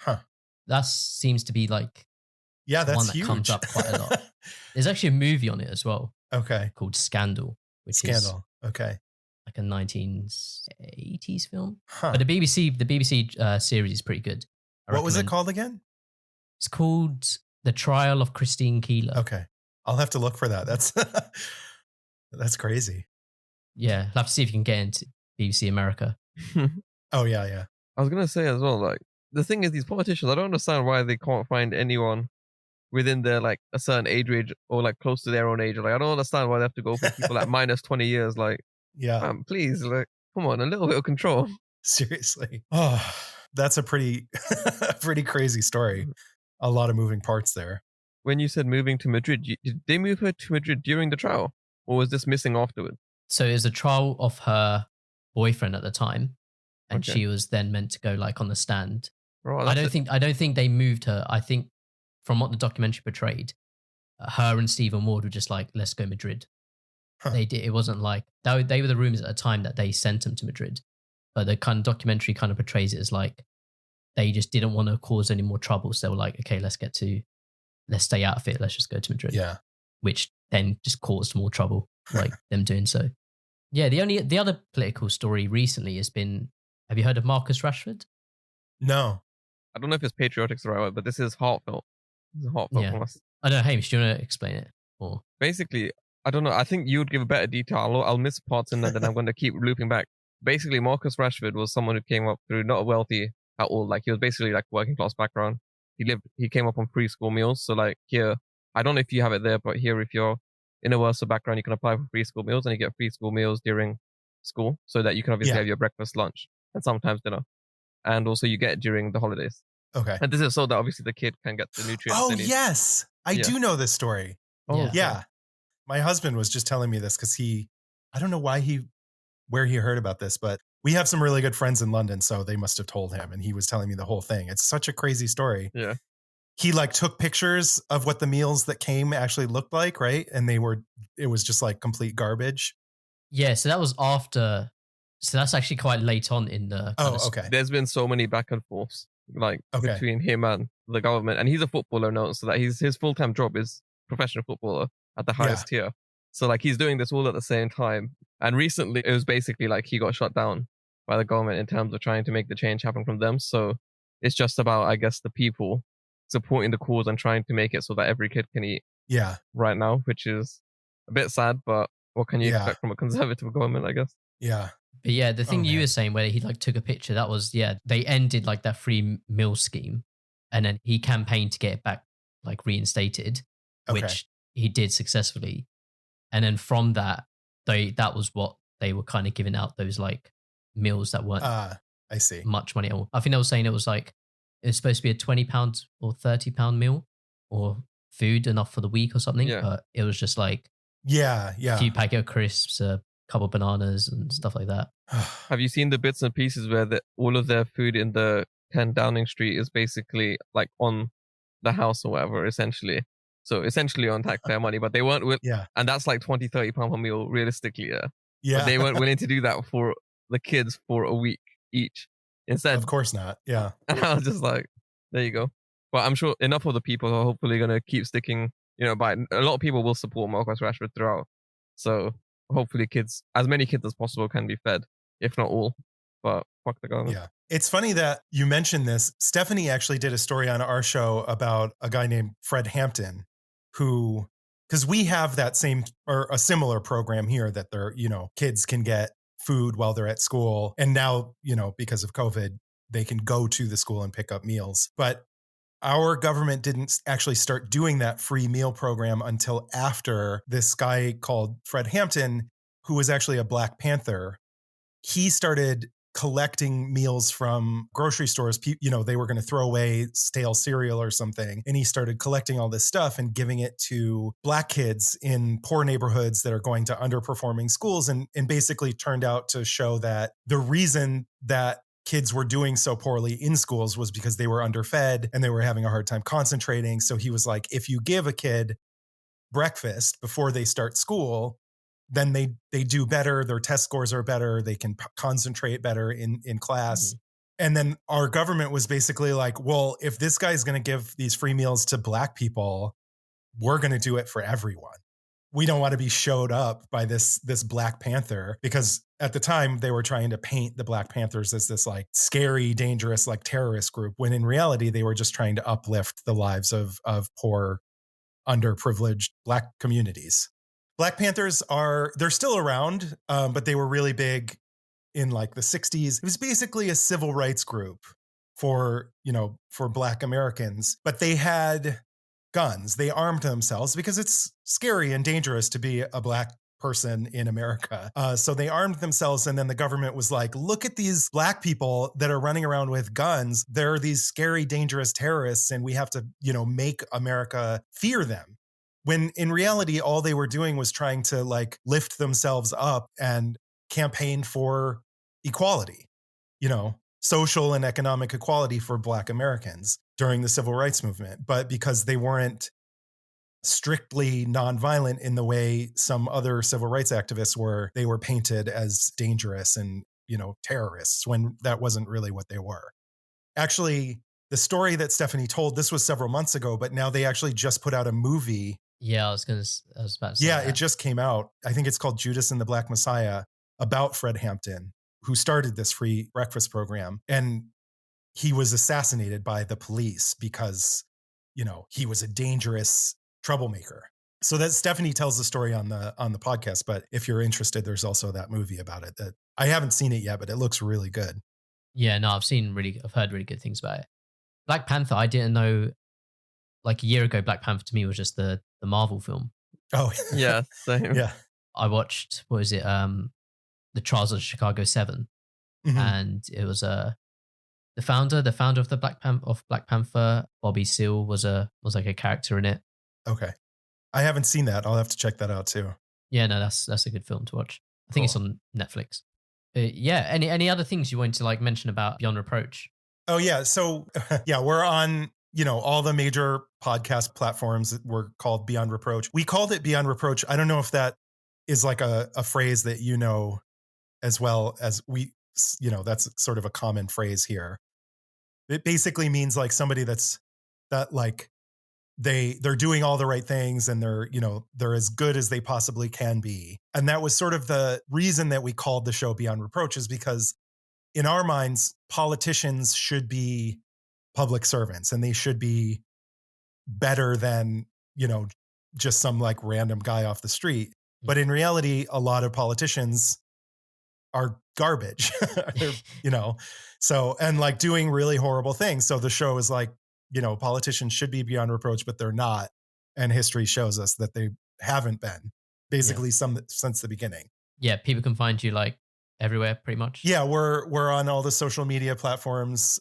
Speaker 1: Huh. That seems to be like
Speaker 2: that's
Speaker 1: one that
Speaker 2: huge.
Speaker 1: comes up quite a lot. There's actually a movie on it as well.
Speaker 2: Okay.
Speaker 1: Called Scandal.
Speaker 2: Scandal. Okay.
Speaker 1: Like a 1980s film. Huh. But the BBC series is pretty good.
Speaker 2: What was it called again?
Speaker 1: It's called The Trial of Christine Keeler.
Speaker 2: Okay. I'll have to look for that. That's crazy.
Speaker 1: Yeah. I'll have to see if you can get into BBC America.
Speaker 2: Oh, yeah.
Speaker 3: I was going to say as well, like, the thing is, these politicians, I don't understand why they can't find anyone within their, like, a certain age range or, like, close to their own age. Like, I don't understand why they have to go for people like minus 20 years. Like, please, like, come on, a little bit of control.
Speaker 2: Seriously. Oh, that's a pretty crazy story. A lot of moving parts there.
Speaker 3: When you said moving to Madrid, did they move her to Madrid during the trial? Or was this missing afterwards?
Speaker 1: So it was a trial of her boyfriend at the time. And she was then meant to go like on the stand. Right, I don't think they moved her. I think from what the documentary portrayed, her and Stephen Ward were just like, let's go Madrid. Huh. It wasn't like, they were the rumors at the time that they sent him to Madrid. But the kind of documentary kind of portrays it as like, they just didn't want to cause any more trouble. So they were like, okay, let's stay out of it. Let's just go to Madrid.
Speaker 2: Yeah.
Speaker 1: Which then just caused more trouble, like them doing so. Yeah. The other political story recently has been, have you heard of Marcus Rashford?
Speaker 2: No.
Speaker 3: I don't know if it's patriotic's the right word, but this is heartfelt. This is heartfelt from us.
Speaker 1: I don't know, Hamish, do you want to explain it? Or
Speaker 3: basically, I don't know. I think you would give a better detail. I'll miss parts in there, then I'm going to keep looping back. Basically, Marcus Rashford was someone who came up through not wealthy at all. Like, he was basically like working class background. He came up on free school meals. So like here, I don't know if you have it there, but here, if you're in a Loerzel background, you can apply for free school meals, and you get free school meals during school, so that you can obviously have your breakfast, lunch, and sometimes dinner. And also you get it during the holidays.
Speaker 2: Okay.
Speaker 3: And this is so that obviously the kid can get the nutrients.
Speaker 2: Oh, yes. I do know this story.
Speaker 3: Oh,
Speaker 2: yeah. My husband was just telling me this because I don't know where he heard about this, but we have some really good friends in London, so they must have told him, and he was telling me the whole thing. It's such a crazy story.
Speaker 3: Yeah.
Speaker 2: he like took pictures of what the meals that came actually looked like, right? And it was just like complete garbage.
Speaker 1: Yeah, so that was after. So that's actually quite late on in the.
Speaker 2: Okay.
Speaker 3: There's been so many back and forths between him and the government, and he's a footballer now, so that his full-time job is professional footballer at the highest tier. So like he's doing this all at the same time. And recently it was basically like he got shut down by the government in terms of trying to make the change happen from them. So it's just about, I guess, the people supporting the cause and trying to make it so that every kid can eat.
Speaker 2: Yeah.
Speaker 3: Right now, which is a bit sad, but what can you expect from a conservative government, I guess?
Speaker 2: Yeah.
Speaker 1: But yeah, the thing you were saying where he like took a picture, that was, they ended like that free meal scheme and then he campaigned to get it back like reinstated, which he did successfully. And then from that, that was what they were kind of giving out, those like meals that weren't
Speaker 2: I see.
Speaker 1: much money at all. I think they were saying it was supposed to be a £20 or £30 meal or food enough for the week or something.
Speaker 3: Yeah.
Speaker 1: But it was just like
Speaker 2: a
Speaker 1: few packet of crisps, a couple of bananas and stuff like that.
Speaker 3: Have you seen the bits and pieces where all of their food in the 10 Downing Street is basically like on the house or whatever, essentially? So essentially on taxpayer money, but they weren't and that's like £20-30 per meal realistically. But they weren't willing to do that for the kids for a week each. Instead,
Speaker 2: of course not. Yeah.
Speaker 3: And I was just like, there you go. But I'm sure enough of the people are hopefully going to keep sticking, by a lot of people will support Marcus Rashford throughout. So hopefully as many kids as possible can be fed, if not all. But fuck the government.
Speaker 2: Yeah. It's funny that you mentioned this. Stephanie actually did a story on our show about a guy named Fred Hampton because we have that same or a similar program here that kids can get food while they're at school. And now, because of COVID, they can go to the school and pick up meals. But our government didn't actually start doing that free meal program until after this guy called Fred Hampton, who was actually a Black Panther. He started collecting meals from grocery stores. They were going to throw away stale cereal or something. And he started collecting all this stuff and giving it to Black kids in poor neighborhoods that are going to underperforming schools. And basically turned out to show that the reason that kids were doing so poorly in schools was because they were underfed and they were having a hard time concentrating. So he was like, if you give a kid breakfast before they start school, then they do better. Their test scores are better. They can concentrate better in class. Mm-hmm. And then our government was basically like, well, if this guy's going to give these free meals to Black people, we're going to do it for everyone. We don't want to be showed up by this Black Panther, because at the time they were trying to paint the Black Panthers as this like scary, dangerous, like terrorist group, when in reality, they were just trying to uplift the lives of poor, underprivileged Black communities. Black Panthers they're still around, but they were really big in like the 60s. It was basically a civil rights group for Black Americans, but they had guns. They armed themselves because it's scary and dangerous to be a Black person in America. So they armed themselves, and then the government was like, look at these Black people that are running around with guns. They're these scary, dangerous terrorists, and we have to, make America fear them. When in reality, all they were doing was trying to like lift themselves up and campaign for equality, social and economic equality for Black Americans during the civil rights movement. But because they weren't strictly nonviolent in the way some other civil rights activists were, they were painted as dangerous and, terrorists, when that wasn't really what they were. Actually, the story that Stephanie told, this was several months ago, but now they actually just put out a movie.
Speaker 1: Yeah, I was about to say that.
Speaker 2: It just came out. I think it's called Judas and the Black Messiah, about Fred Hampton, who started this free breakfast program. And he was assassinated by the police because, he was a dangerous troublemaker. So that Stephanie tells the story on the podcast. But if you're interested, there's also that movie about it that I haven't seen it yet, but it looks really good.
Speaker 1: Yeah, no, I've heard really good things about it. Black Panther, I didn't know, like a year ago, Black Panther to me was just the Marvel film.
Speaker 2: Oh,
Speaker 3: yeah, same.
Speaker 2: Yeah.
Speaker 1: I watched, what is it? The Trials of Chicago 7. Mm-hmm. And it was the founder of the Black Panther, Bobby Seale, was like a character in it.
Speaker 2: Okay. I haven't seen that. I'll have to check that out too.
Speaker 1: Yeah, no, that's a good film to watch. I think it's on Netflix. Yeah. Any other things you want to like mention about Beyond Reproach?
Speaker 2: Oh yeah. So we're on all the major podcast platforms were called Beyond Reproach. We called it Beyond Reproach. I don't know if that is like a phrase that as well as we, that's sort of a common phrase here. It basically means like somebody that like they're doing all the right things and they're as good as they possibly can be. And that was sort of the reason that we called the show Beyond Reproach, is because in our minds, politicians should be public servants and they should be better than, just some like random guy off the street. But in reality, a lot of politicians are garbage, so, and like doing really horrible things. So the show is like, politicians should be beyond reproach, but they're not. And history shows us that they haven't been basically since the beginning.
Speaker 1: Yeah. People can find you like everywhere pretty much.
Speaker 2: Yeah. We're on all the social media platforms.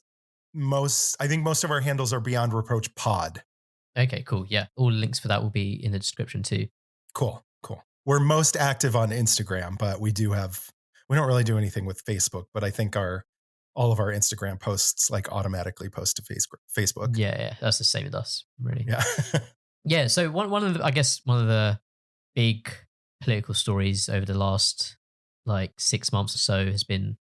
Speaker 2: I think most of our handles are Beyond Reproach Pod.
Speaker 1: Okay, cool. Yeah. All links for that will be in the description too.
Speaker 2: Cool. We're most active on Instagram, but we don't really do anything with Facebook, but I think all of our Instagram posts like automatically post to Facebook.
Speaker 1: Yeah. That's the same with us, really.
Speaker 2: Yeah.
Speaker 1: Yeah. So one of the big political stories over the last like 6 months or so has been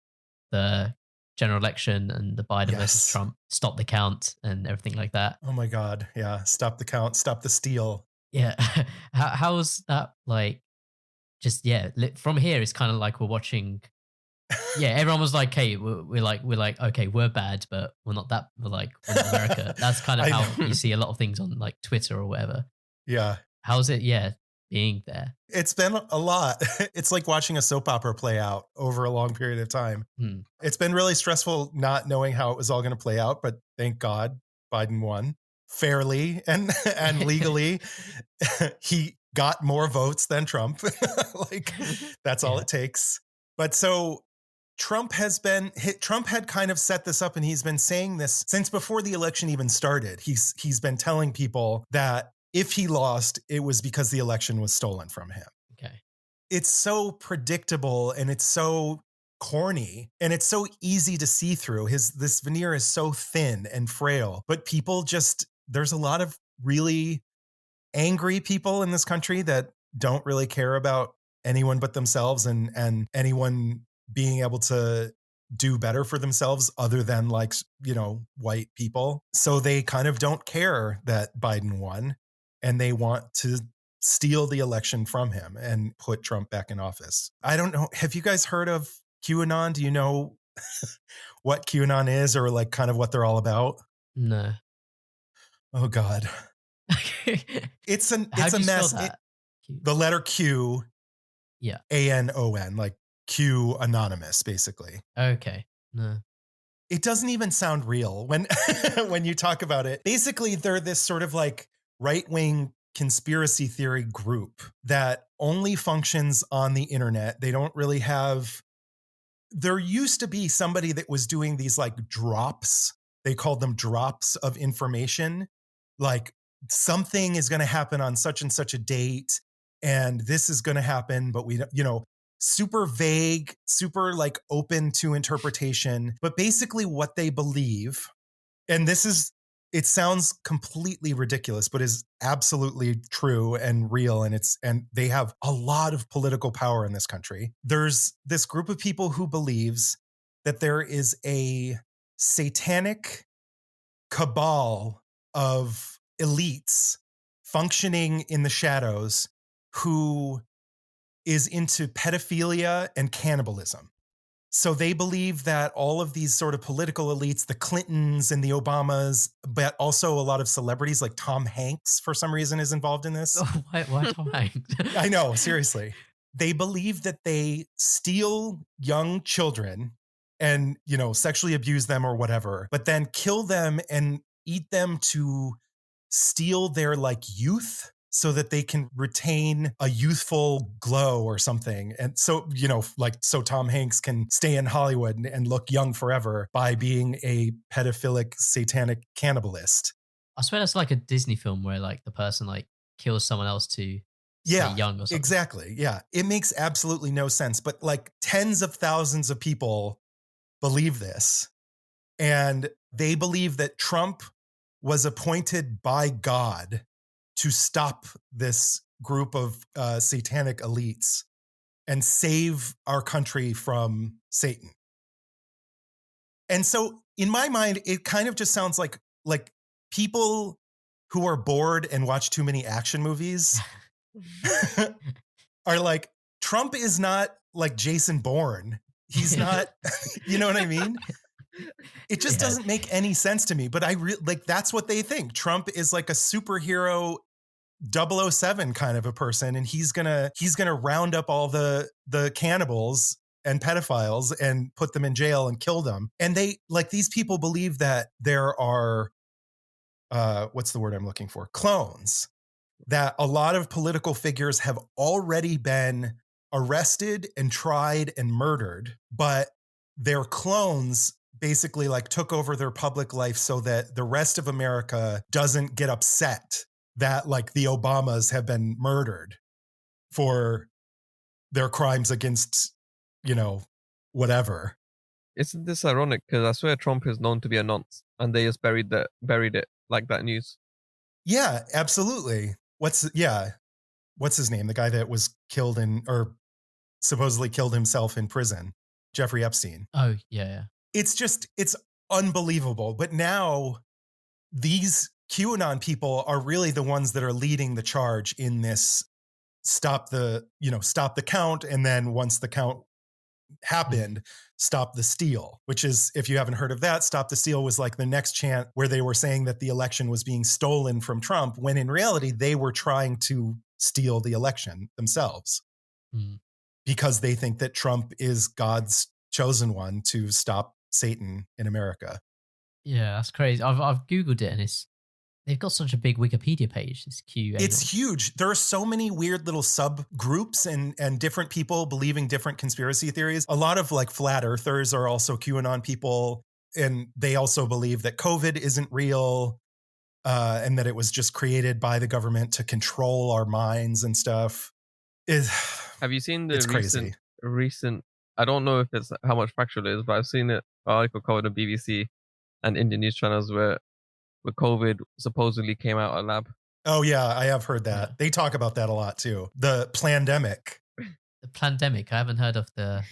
Speaker 1: the general election and the Biden versus Trump, stop the count and everything like that.
Speaker 2: Oh my God. Yeah. Stop the count, stop the steal.
Speaker 1: Yeah. How's that like? Just, from here, it's kind of like we're watching. Yeah. Everyone was like, hey, we're like, okay, we're bad, but we're not that, we're in America. That's kind of how you see a lot of things on like Twitter or whatever.
Speaker 2: Yeah.
Speaker 1: How's it? Yeah. Being there.
Speaker 2: It's been a lot. It's like watching a soap opera play out over a long period of time. It's been really stressful not knowing how it was all going to play out, but thank God Biden won fairly and legally. He got more votes than Trump. Like that's all it takes. But so Trump had kind of set this up, and he's been saying this since before the election even started. He's been telling people that if he lost, it was because the election was stolen from him.
Speaker 1: Okay. It's
Speaker 2: so predictable and it's so corny and it's so easy to see through. This veneer is so thin and frail, but people there's a lot of really angry people in this country that don't really care about anyone but themselves and anyone being able to do better for themselves other than like, white people. So they kind of don't care that Biden won. And they want to steal the election from him and put Trump back in office. I don't know. Have you guys heard of QAnon? Do you know what QAnon is or like kind of what they're all about?
Speaker 1: No.
Speaker 2: Oh God. It's a mess. The letter Q.
Speaker 1: Yeah.
Speaker 2: ANON, like Q anonymous, basically.
Speaker 1: Okay. No.
Speaker 2: It doesn't even sound real when when you talk about it. Basically, they're this sort of like right-wing conspiracy theory group that only functions on the internet. They don't really have. There used to be somebody that was doing these like drops. They called them drops of information. Like something is going to happen on such and such a date, and this is going to happen, but we don't, super vague, super like open to interpretation. But basically what they believe, and it sounds completely ridiculous, but is absolutely true and real. And they have a lot of political power in this country. There's this group of people who believes that there is a satanic cabal of elites functioning in the shadows who is into pedophilia and cannibalism. So they believe that all of these sort of political elites, the Clintons and the Obamas, but also a lot of celebrities like Tom Hanks, for some reason, is involved in this.
Speaker 1: Oh, why Tom Hanks?
Speaker 2: I know, seriously. They believe that they steal young children and, sexually abuse them or whatever, but then kill them and eat them to steal their like youth, so that they can retain a youthful glow or something. And so, so Tom Hanks can stay in Hollywood and look young forever by being a pedophilic satanic cannibalist.
Speaker 1: I swear that's like a Disney film where like the person like kills someone else to stay young or something.
Speaker 2: Exactly. Yeah. It makes absolutely no sense. But like tens of thousands of people believe this. And they believe that Trump was appointed by God to stop this group of satanic elites and save our country from Satan. And so in my mind, it kind of just sounds like people who are bored and watch too many action movies are like, Trump is not like Jason Bourne. He's not, you know what I mean? It just doesn't make any sense to me, but that's what they think. Trump is like a superhero 007 kind of a person, and he's gonna round up all the cannibals and pedophiles and put them in jail and kill them. And they, like, these people believe that there are what's the word I'm looking for? Clones. That a lot of political figures have already been arrested and tried and murdered, but their clones basically like took over their public life so that the rest of America doesn't get upset that like the Obamas have been murdered for their crimes against, whatever.
Speaker 3: Isn't this ironic? Because I swear Trump is known to be a nonce, and they just buried it like that news.
Speaker 2: Yeah, absolutely. What's his name? The guy that was killed or supposedly killed himself in prison, Jeffrey Epstein.
Speaker 1: Oh, yeah.
Speaker 2: It's unbelievable. But now these QAnon people are really the ones that are leading the charge in this stop the count. And then once the count happened, stop the steal, which is, if you haven't heard of that, stop the steal was like the next chant where they were saying that the election was being stolen from Trump, when in reality, they were trying to steal the election themselves because they think that Trump is God's chosen one to stop Satan in America.
Speaker 1: Yeah, that's crazy. I've Googled it, and they've got such a big Wikipedia page. This QAnon.
Speaker 2: It's huge. There are so many weird little subgroups and different people believing different conspiracy theories. A lot of like flat earthers are also QAnon people, and they also believe that COVID isn't real and that it was just created by the government to control our minds and stuff.
Speaker 3: Have you seen the recent? I don't know if it's how much factual it is, but I've seen it article covered on BBC and Indian news channels where COVID supposedly came out of a lab.
Speaker 2: Oh yeah, I have heard that. Yeah. They talk about that a lot too. The plandemic.
Speaker 1: The plandemic. I haven't heard of the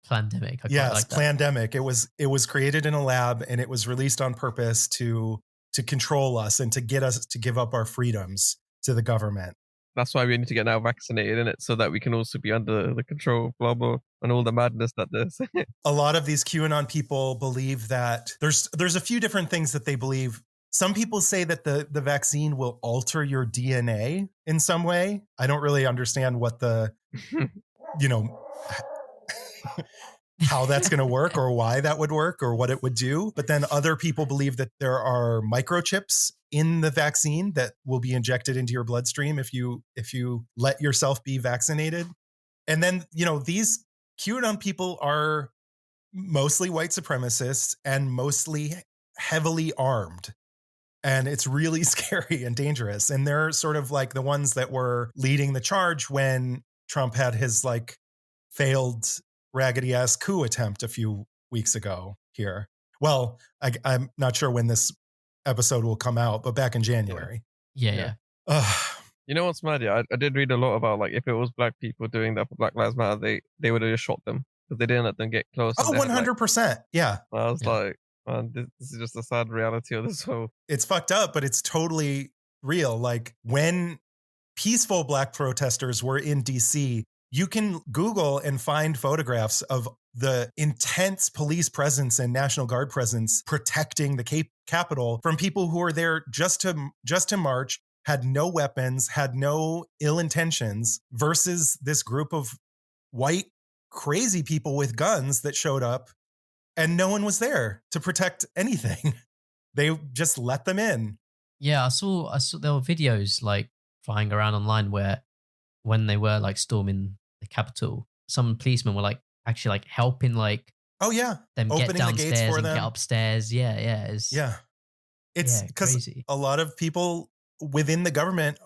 Speaker 1: plandemic.
Speaker 2: Yes, plandemic. It was created in a lab, and it was released on purpose to control us and to get us to give up our freedoms to the government.
Speaker 3: That's why we need to get now vaccinated in it, so that we can also be under the control of global and all the madness that there's.
Speaker 2: A lot of these QAnon people believe that there's a few different things that they believe. Some people say that the vaccine will alter your DNA in some way. I don't really understand what how that's going to work or why that would work or what it would do. But then other people believe that there are microchips in the vaccine that will be injected into your bloodstream if you let yourself be vaccinated. And then, these QAnon people are mostly white supremacists and mostly heavily armed. And it's really scary and dangerous. And they're sort of like the ones that were leading the charge when Trump had his like failed raggedy ass coup attempt a few weeks ago here. Well, I'm not sure when this episode will come out, but back in January.
Speaker 1: Yeah.
Speaker 3: You know what's mad? Yeah, I did read a lot about like if it was black people doing that for Black Lives Matter, they would have just shot them because they didn't let them get close.
Speaker 2: Oh, 100%. Yeah.
Speaker 3: I was like, man, this is just a sad reality of this whole.
Speaker 2: It's fucked up, but it's totally real. Like when peaceful black protesters were in DC, you can Google and find photographs of the intense police presence and National Guard presence protecting the Capitol from people who are there just to march, had no weapons, had no ill intentions, versus this group of white crazy people with guns that showed up, and no one was there to protect anything. They just let them in.
Speaker 1: Yeah, I saw there were videos like flying around online where when they were like storming the Capitol, some policemen were like actually like helping like them
Speaker 2: opening
Speaker 1: get downstairs
Speaker 2: the gates for
Speaker 1: and
Speaker 2: them.
Speaker 1: get upstairs.
Speaker 2: It's because a lot of people within the government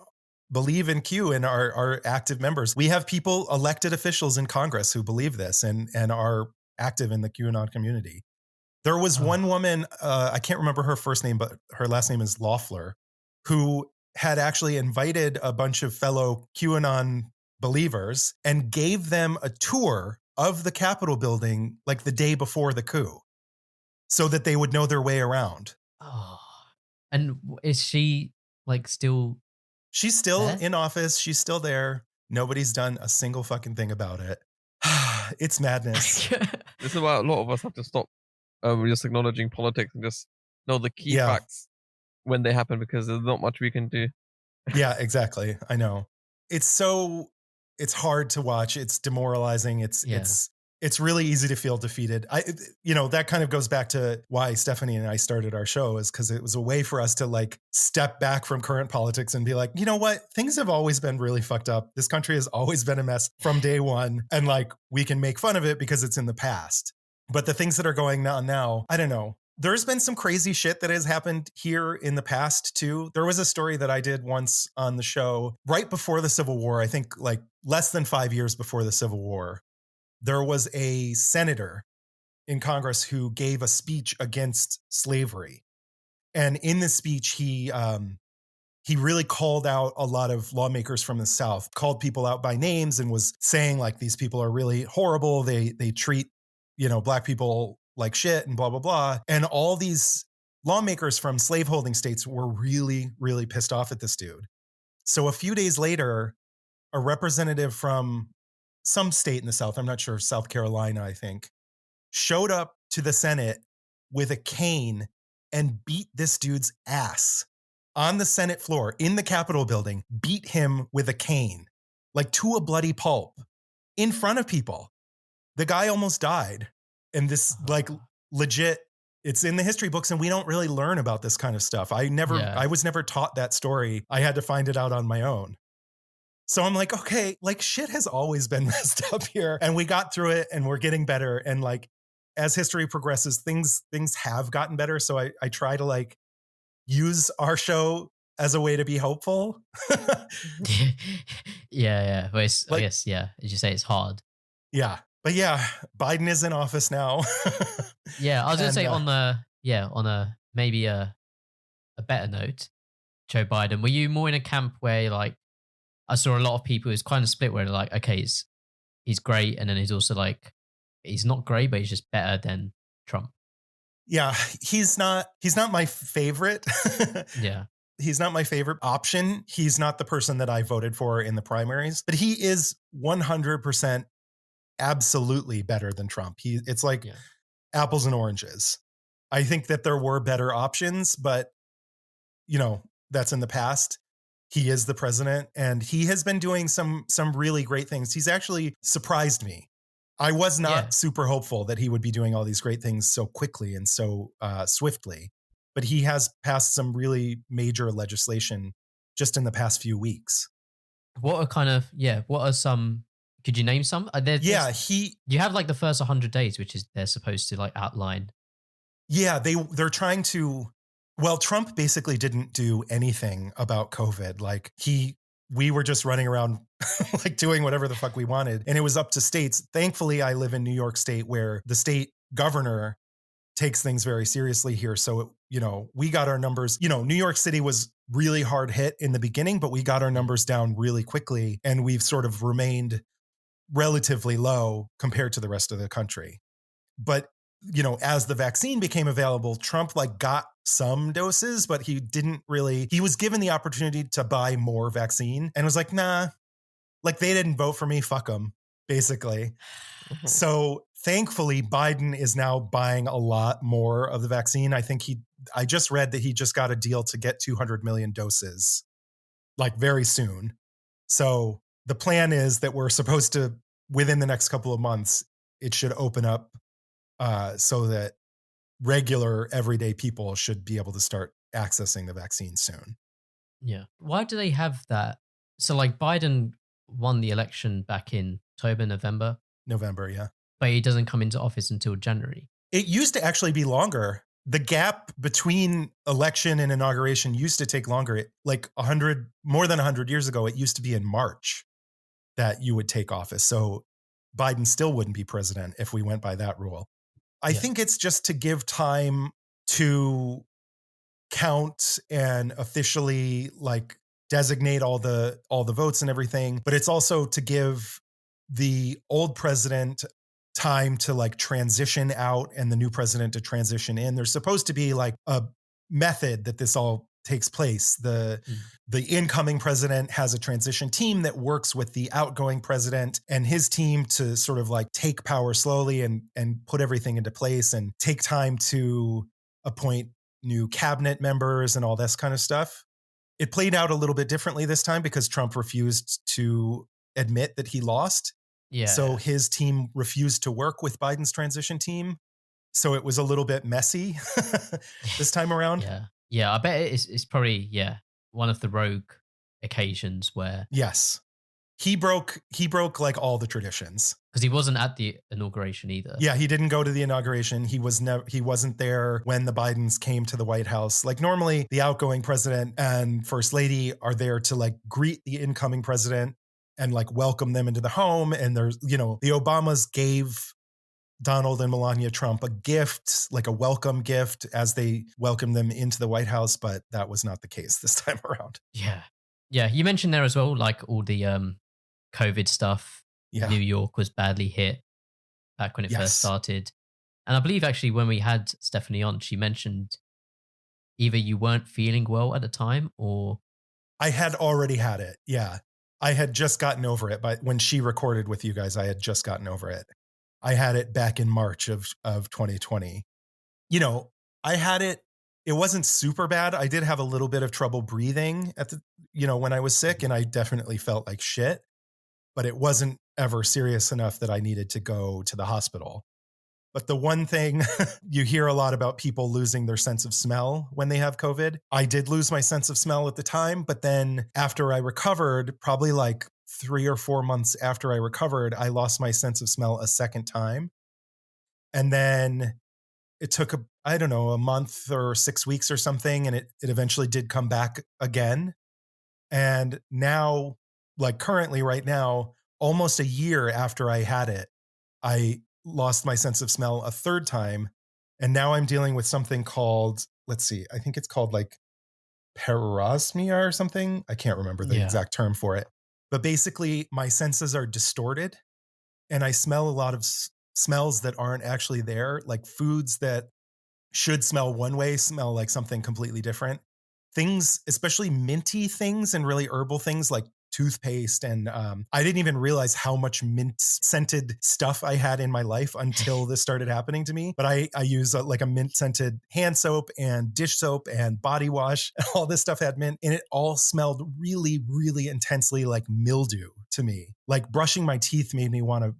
Speaker 2: believe in Q and are active members. We have people, elected officials in Congress who believe this and are active in the QAnon community. There was one woman, I can't remember her first name, but her last name is Loeffler, who had actually invited a bunch of fellow QAnon believers and gave them a tour of the Capitol building like the day before the coup so that they would know their way around.
Speaker 1: Oh, and is she like still?
Speaker 2: She's still
Speaker 1: there?
Speaker 2: in office. She's still there. Nobody's done a single fucking thing about it. It's madness.
Speaker 3: This is why a lot of us have to stop just acknowledging politics and just know the key facts when they happen, because there's not much we can do.
Speaker 2: Yeah, exactly. I know. It's hard to watch. It's demoralizing. It's really easy to feel defeated. That kind of goes back to why Stephanie and I started our show, is because it was a way for us to like step back from current politics and be like, you know what? Things have always been really fucked up. This country has always been a mess from day one. And like, we can make fun of it because it's in the past. But the things that are going on now, I don't know. There's been some crazy shit that has happened here in the past too. There was a story that I did once on the show right before the Civil War. I think like less than 5 years before the Civil War. There was a senator in Congress who gave a speech against slavery. And in this speech, he really called out a lot of lawmakers from the South, called people out by names, and was saying like, these people are really horrible. They treat, Black people like shit and blah, blah, blah. And all these lawmakers from slaveholding states were really, really pissed off at this dude. So a few days later, a representative from some state in the South, I'm not sure, South Carolina, I think, showed up to the Senate with a cane and beat this dude's ass on the Senate floor in the Capitol building, beat him with a cane, like to a bloody pulp in front of people. The guy almost died. And this like legit, it's in the history books, and we don't really learn about this kind of stuff. I was never taught that story. I had to find it out on my own. So I'm like, okay, like shit has always been messed up here, and we got through it, and we're getting better. And like, as history progresses, things have gotten better. So I try to like use our show as a way to be hopeful.
Speaker 1: Yeah. But I guess, as you say, it's hard.
Speaker 2: Yeah. But yeah, Biden is in office now.
Speaker 1: Yeah, I was going to say on a maybe a better note, Joe Biden, were you more in a camp where like, I saw a lot of people, it's kind of split where they're like, okay, he's great. And then he's also like, he's not great, but he's just better than Trump.
Speaker 2: Yeah, he's not my favorite.
Speaker 1: Yeah.
Speaker 2: He's not my favorite option. He's not the person that I voted for in the primaries, but he is 100% absolutely better than Trump. It's like apples and oranges. I think that there were better options, but that's in the past. He is the president, and he has been doing some really great things. He's actually surprised me. I was not super hopeful that he would be doing all these great things so quickly and so swiftly, but he has passed some really major legislation just in the past few weeks.
Speaker 1: What are some, could you name some? You have like the first 100 days, which is they're supposed to like outline. Yeah,
Speaker 2: they're trying to. Well, Trump basically didn't do anything about COVID. Like we were just running around like doing whatever the fuck we wanted. And it was up to states. Thankfully, I live in New York State, where the state governor takes things very seriously here. So, we got our numbers. New York City was really hard hit in the beginning, but we got our numbers down really quickly. And we've sort of remained relatively low compared to the rest of the country. But as the vaccine became available, Trump like got some doses, but he was given the opportunity to buy more vaccine and was like, nah, like they didn't vote for me. Fuck them, basically. So thankfully, Biden is now buying a lot more of the vaccine. I just read that he just got a deal to get 200 million doses like very soon. So the plan is that we're supposed to, within the next couple of months, it should open up so that regular everyday people should be able to start accessing the vaccine soon.
Speaker 1: Yeah. Why do they have that? So like Biden won the election back in November,
Speaker 2: yeah.
Speaker 1: But he doesn't come into office until January.
Speaker 2: It used to actually be longer. The gap between election and inauguration used to take longer. More than 100 years ago, it used to be in March that you would take office. So Biden still wouldn't be president if we went by that rule. I think it's just to give time to count and officially like designate all the votes and everything. But it's also to give the old president time to like transition out and the new president to transition in. There's supposed to be like a method that this all takes place. The incoming president has a transition team that works with the outgoing president and his team to sort of like take power slowly and put everything into place and take time to appoint new cabinet members and all this kind of stuff. It played out a little bit differently this time because Trump refused to admit that he lost.
Speaker 1: Yeah.
Speaker 2: So his team refused to work with Biden's transition team. So it was a little bit messy this time around.
Speaker 1: Yeah. Yeah. I bet it's probably, one of the rogue occasions where.
Speaker 2: Yes. He broke like all the traditions.
Speaker 1: Because he wasn't at the inauguration either.
Speaker 2: Yeah, he didn't go to the inauguration. He wasn't there when the Bidens came to the White House. Like normally the outgoing president and first lady are there to like greet the incoming president and like welcome them into the home. And there's, the Obamas gave Donald and Melania Trump a gift, like a welcome gift as they welcomed them into the White House. But that was not the case this time around.
Speaker 1: Yeah. Yeah. You mentioned there as well, like all the COVID stuff.
Speaker 2: Yeah.
Speaker 1: New York was badly hit back when it first started. And I believe actually when we had Stephanie on, she mentioned either you weren't feeling well at the time or...
Speaker 2: I had already had it. Yeah. I had just gotten over it. But when she recorded with you guys, I had just gotten over it. I had it back in March of 2020. I had it. It wasn't super bad. I did have a little bit of trouble breathing when I was sick, and I definitely felt like shit. But it wasn't ever serious enough that I needed to go to the hospital. But the one thing you hear a lot about people losing their sense of smell when they have COVID. I did lose my sense of smell at the time, but then after I recovered, probably like 3 or 4 months after I recovered, I lost my sense of smell a second time. And then it took a month or 6 weeks or something, and it eventually did come back again. And now, like currently right now, almost a year after I had it, I lost my sense of smell a third time. And now I'm dealing with something called, I think it's called like parosmia or something. I can't remember the exact term for it. But basically my senses are distorted and I smell a lot of smells that aren't actually there. Like foods that should smell one way smell like something completely different. Things, especially minty things and really herbal things like toothpaste. And I didn't even realize how much mint scented stuff I had in my life until this started happening to me. But I use a mint scented hand soap and dish soap and body wash. All this stuff had mint and it all smelled really, really intensely like mildew to me. Like brushing my teeth made me want to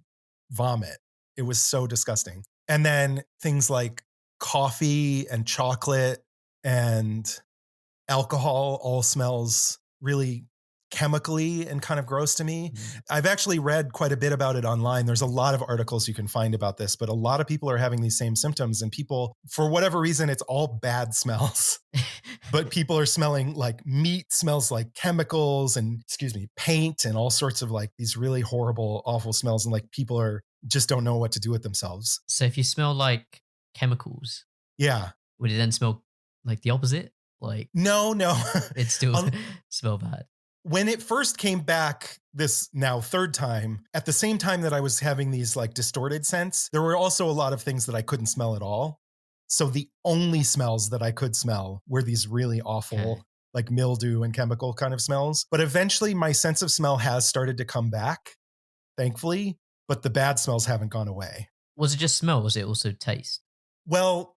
Speaker 2: vomit. It was so disgusting. And then things like coffee and chocolate and alcohol all smells really chemically and kind of gross to me. I've actually read quite a bit about it online. There's a lot of articles you can find about this, but a lot of people are having these same symptoms and people, for whatever reason, it's all bad smells, but people are smelling like meat smells like chemicals and paint and all sorts of like these really horrible, awful smells. And like people just don't know what to do with themselves.
Speaker 1: So if you smell like chemicals, would it then smell like the opposite? Like
Speaker 2: no,
Speaker 1: it still smell bad.
Speaker 2: When it first came back this now third time, at the same time that I was having these like distorted scents, there were also a lot of things that I couldn't smell at all. So the only smells that I could smell were these really awful like mildew and chemical kind of smells. But eventually my sense of smell has started to come back, thankfully, but the bad smells haven't gone away.
Speaker 1: Was it just smell? Was it also taste?
Speaker 2: Well,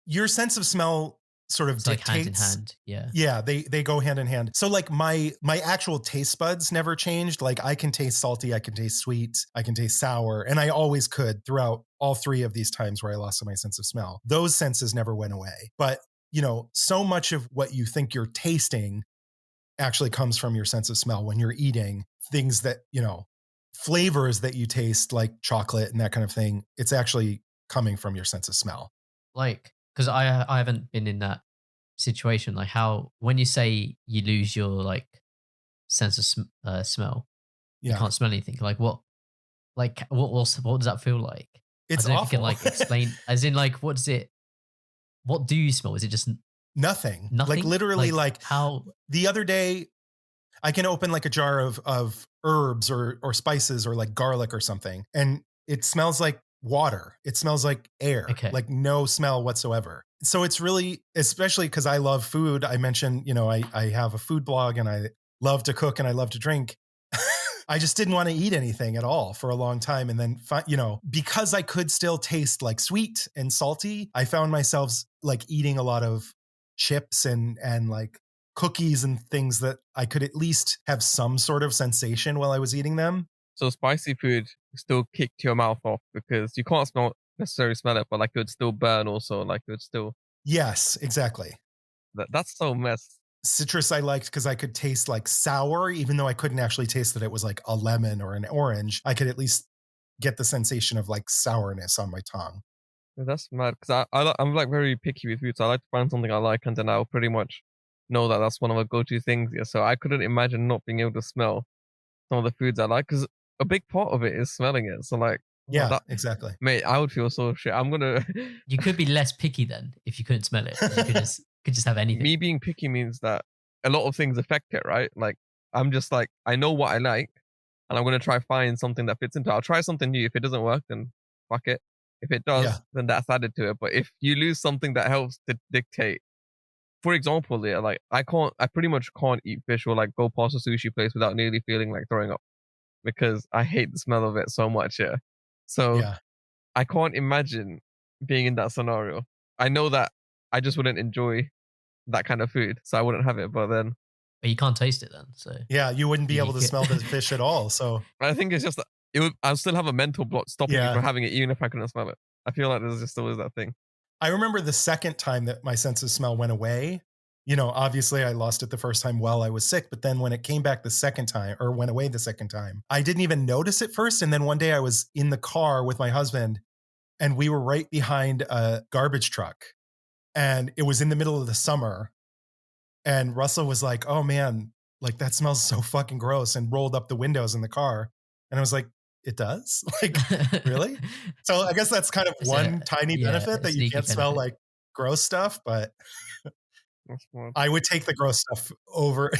Speaker 2: your sense of smell sort of dictates,
Speaker 1: like hand in hand.
Speaker 2: Yeah, they go hand in hand. So like my actual taste buds never changed. Like I can taste salty, I can taste sweet, I can taste sour, and I always could throughout all three of these times where I lost my sense of smell. Those senses never went away. But, so much of what you think you're tasting actually comes from your sense of smell when you're eating things that, flavors that you taste like chocolate and that kind of thing. It's actually coming from your sense of smell.
Speaker 1: Like, because I haven't been in that situation. Like how, when you say you lose your like sense of smell, you can't smell anything. Like what does that feel like?
Speaker 2: It's
Speaker 1: I don't know if you
Speaker 2: awful.
Speaker 1: can like explain, as in like, what do you smell? Is it just
Speaker 2: Nothing.
Speaker 1: nothing?
Speaker 2: Like literally like
Speaker 1: how?
Speaker 2: the other day I can open like a jar of herbs or spices or like garlic or something, and it smells like water. It smells like air,
Speaker 1: Okay.
Speaker 2: like no smell whatsoever. So it's really, especially because I love food. I mentioned, I have a food blog and I love to cook and I love to drink. I just didn't want to eat anything at all for a long time. And then, because I could still taste like sweet and salty, I found myself like eating a lot of chips and like cookies and things that I could at least have some sort of sensation while I was eating them.
Speaker 3: So spicy food still kicked your mouth off because you can't necessarily smell it, but like it would still burn also, like it would still.
Speaker 2: Yes, exactly.
Speaker 3: That's so mess.
Speaker 2: Citrus I liked because I could taste like sour, even though I couldn't actually taste that it was like a lemon or an orange. I could at least get the sensation of like sourness on my tongue.
Speaker 3: That's mad because I'm like very picky with food, so I like to find something I like, and then I'll pretty much know that that's one of my go-to things. Yeah, so I couldn't imagine not being able to smell some of the foods I like because a big part of it is smelling it. So like,
Speaker 2: yeah, exactly,
Speaker 3: mate. I would feel so shit. I'm gonna.
Speaker 1: You could be less picky then if you couldn't smell it. You could just have anything.
Speaker 3: Me being picky means that a lot of things affect it, right? Like I'm just like I know what I like, and I'm gonna try find something that fits into it. I'll try something new. If it doesn't work, then fuck it. If it does, then that's added to it. But if you lose something that helps to dictate, for example, yeah, like I pretty much can't eat fish or like go past a sushi place without nearly feeling like throwing up because I hate the smell of it so much. Yeah. So I can't imagine being in that scenario. I know that I just wouldn't enjoy that kind of food, so I wouldn't have it. But
Speaker 1: you can't taste it then. So
Speaker 2: yeah, you wouldn't be able to smell the fish at all. So
Speaker 3: I think it's just I'll still have a mental block stopping me from having it, even if I couldn't smell it. I feel like there's just always that thing.
Speaker 2: I remember the second time that my sense of smell went away. Obviously I lost it the first time while I was sick, but then when it came back the second time or went away the second time, I didn't even notice it first. And then one day I was in the car with my husband and we were right behind a garbage truck and it was in the middle of the summer. And Russell was like, oh man, like that smells so fucking gross, and rolled up the windows in the car. And I was like, it does? Like, really? So I guess that's kind of one tiny benefit that you can't smell like gross stuff, but I would take the gross stuff over,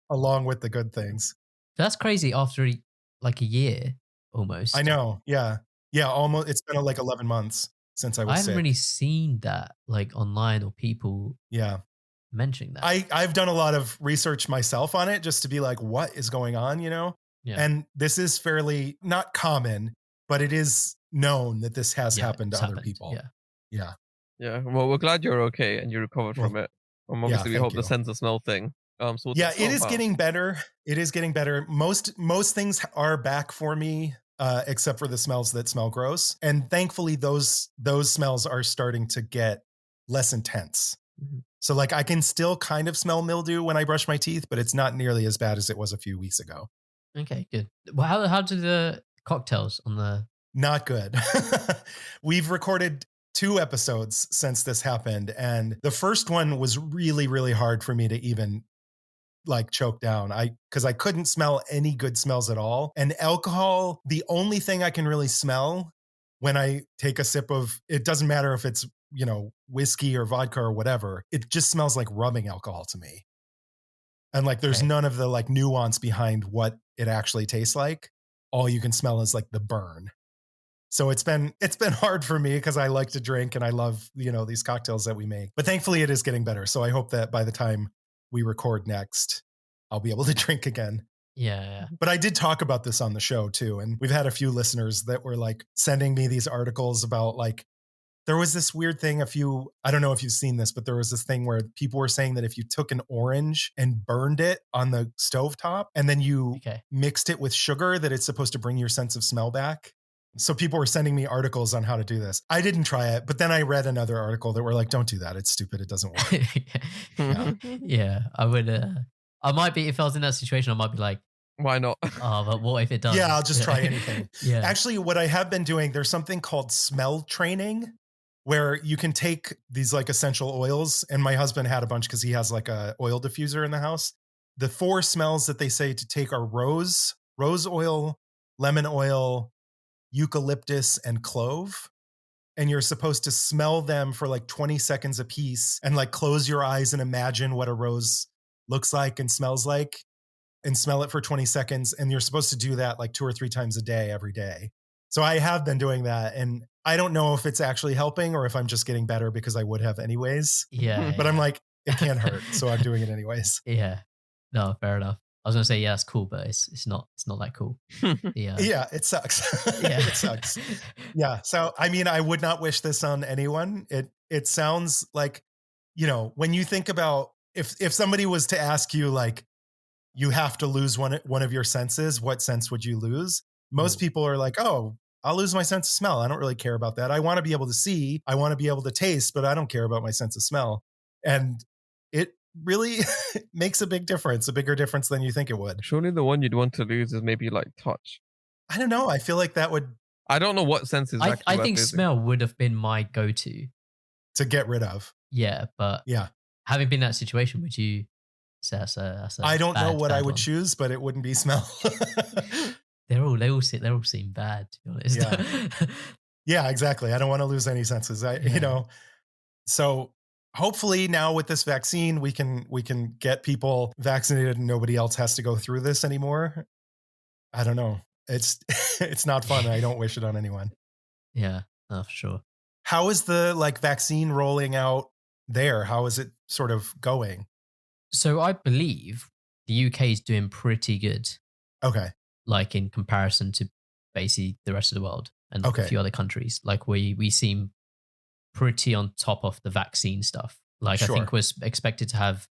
Speaker 2: along with the good things.
Speaker 1: That's crazy after like a year almost.
Speaker 2: I know. Yeah. Yeah. Almost. It's been like 11 months since I was sick.
Speaker 1: I haven't really seen that like online or people mentioning that.
Speaker 2: I've done a lot of research myself on it just to be like, what is going on, Yeah. And this is fairly not common, but it is known that this has happened to other people.
Speaker 1: Yeah.
Speaker 3: Yeah. Well, we're glad you're okay and you recovered from it. Obviously, we hope the sense of smell thing. So
Speaker 2: it is getting better. It is getting better. Most things are back for me, except for the smells that smell gross. And thankfully, those smells are starting to get less intense. Mm-hmm. So like I can still kind of smell mildew when I brush my teeth, but it's not nearly as bad as it was a few weeks ago.
Speaker 1: Okay, good. Well, how do the cocktails on the...
Speaker 2: Not good. We've recorded 2 episodes since this happened. And the first one was really, really hard for me to even like choke down. Because I couldn't smell any good smells at all. And alcohol, the only thing I can really smell when I take a sip of, it doesn't matter if it's, whiskey or vodka or whatever, it just smells like rubbing alcohol to me. And like, there's none of the like nuance behind what it actually tastes like. All you can smell is like the burn. So it's been hard for me because I like to drink and I love, these cocktails that we make, but thankfully it is getting better. So I hope that by the time we record next, I'll be able to drink again.
Speaker 1: Yeah.
Speaker 2: But I did talk about this on the show too. And we've had a few listeners that were like sending me these articles about like, there was this weird thing I don't know if you've seen this, but there was this thing where people were saying that if you took an orange and burned it on the stovetop and then you mixed it with sugar, that it's supposed to bring your sense of smell back. So people were sending me articles on how to do this. I didn't try it, but then I read another article that were like, don't do that. It's stupid. It doesn't work.
Speaker 1: Yeah, I would. I might be, if I was in that situation, I might be like,
Speaker 3: why not?
Speaker 1: Oh, but what if it does?
Speaker 2: Yeah, I'll just try anything. Actually, what I have been doing, there's something called smell training, where you can take these like essential oils. And my husband had a bunch because he has like a oil diffuser in the house. The 4 smells that they say to take are rose oil, lemon oil, eucalyptus and clove. And you're supposed to smell them for like 20 seconds a piece and like close your eyes and imagine what a rose looks like and smells like and smell it for 20 seconds. And you're supposed to do that like 2 or 3 times a day, every day. So I have been doing that. And I don't know if it's actually helping or if I'm just getting better because I would have anyways.
Speaker 1: Yeah.
Speaker 2: But I'm like, it can't hurt. So I'm doing it anyways.
Speaker 1: Yeah. No, fair enough. I was going to say, yeah, it's cool, but it's not that cool. Yeah.
Speaker 2: Yeah, it sucks.
Speaker 1: Yeah.
Speaker 2: It sucks. Yeah. So, I mean, I would not wish this on anyone. It sounds like, you know, when you think about if somebody was to ask you, like, you have to lose one of your senses, what sense would you lose? Most people are like, oh, I'll lose my sense of smell. I don't really care about that. I want to be able to see. I want to be able to taste, but I don't care about my sense of smell. And it really makes a big difference, a bigger difference than you think it would.
Speaker 3: Surely the one you'd want to lose is maybe like touch.
Speaker 2: I don't know. I feel like that would...
Speaker 3: I don't know what sense is actually
Speaker 1: I think smell would have been my go-to.
Speaker 2: To get rid of.
Speaker 1: Yeah, but having been in that situation, would you say that's a
Speaker 2: I don't know what I would
Speaker 1: one.
Speaker 2: choose, but it wouldn't be smell.
Speaker 1: They all seem bad, to be honest.
Speaker 2: Yeah. Yeah, exactly. I don't want to lose any senses. You know, so hopefully now with this vaccine, we can get people vaccinated and nobody else has to go through this anymore. I don't know. It's not fun. I don't wish it on anyone.
Speaker 1: Yeah, no, for sure.
Speaker 2: How is the like vaccine rolling out there? How is it sort of going?
Speaker 1: So I believe the UK is doing pretty good.
Speaker 2: Okay.
Speaker 1: Like in comparison to basically the rest of the world and a few other countries. Like we seem pretty on top of the vaccine stuff. Like I think we're expected to have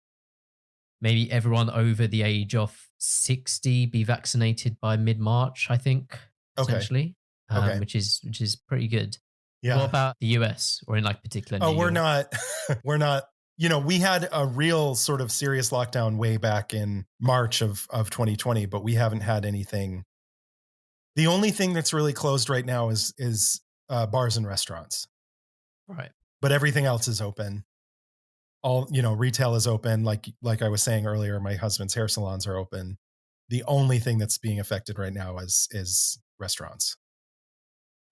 Speaker 1: maybe everyone over the age of 60 be vaccinated by mid-March, I think, essentially, which is pretty good.
Speaker 2: Yeah.
Speaker 1: What about the US or in like particular?
Speaker 2: Oh, we're not, you know, we had a real sort of serious lockdown way back in March of 2020, but we haven't had anything. The only thing that's really closed right now is bars and restaurants.
Speaker 1: Right.
Speaker 2: But everything else is open. All, you know, retail is open. Like I was saying earlier, my husband's hair salons are open. The only thing that's being affected right now is restaurants.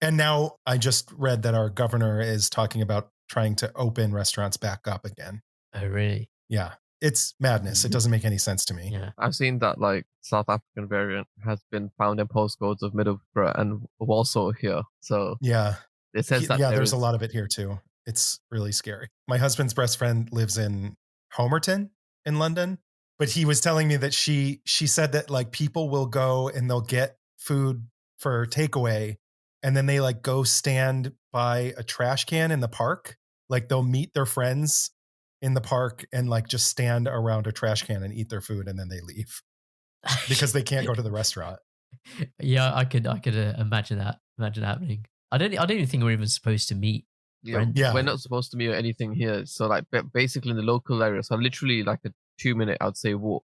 Speaker 2: And now I just read that our governor is talking about trying to open restaurants back up again.
Speaker 1: Oh, really?
Speaker 2: Yeah. It's madness. It doesn't make any sense to me.
Speaker 1: Yeah.
Speaker 3: I've seen that like South African variant has been found in postcodes of Middlesbrough and Warsaw here. So
Speaker 2: yeah,
Speaker 3: it says that
Speaker 2: there's a lot of it here too. It's really scary. My husband's best friend lives in Homerton in London, but he was telling me that she said that like people will go and they'll get food for takeaway and then they like go stand by a trash can in the park. Like they'll meet their friends in the park and like just stand around a trash can and eat their food and then they leave because they can't go to the restaurant.
Speaker 1: Yeah, I could imagine that happening. I don't even think we're even supposed to meet.
Speaker 3: Yeah, we're not supposed to meet or anything here. So like basically in the local area, so literally like a 2-minute, I'd say, walk.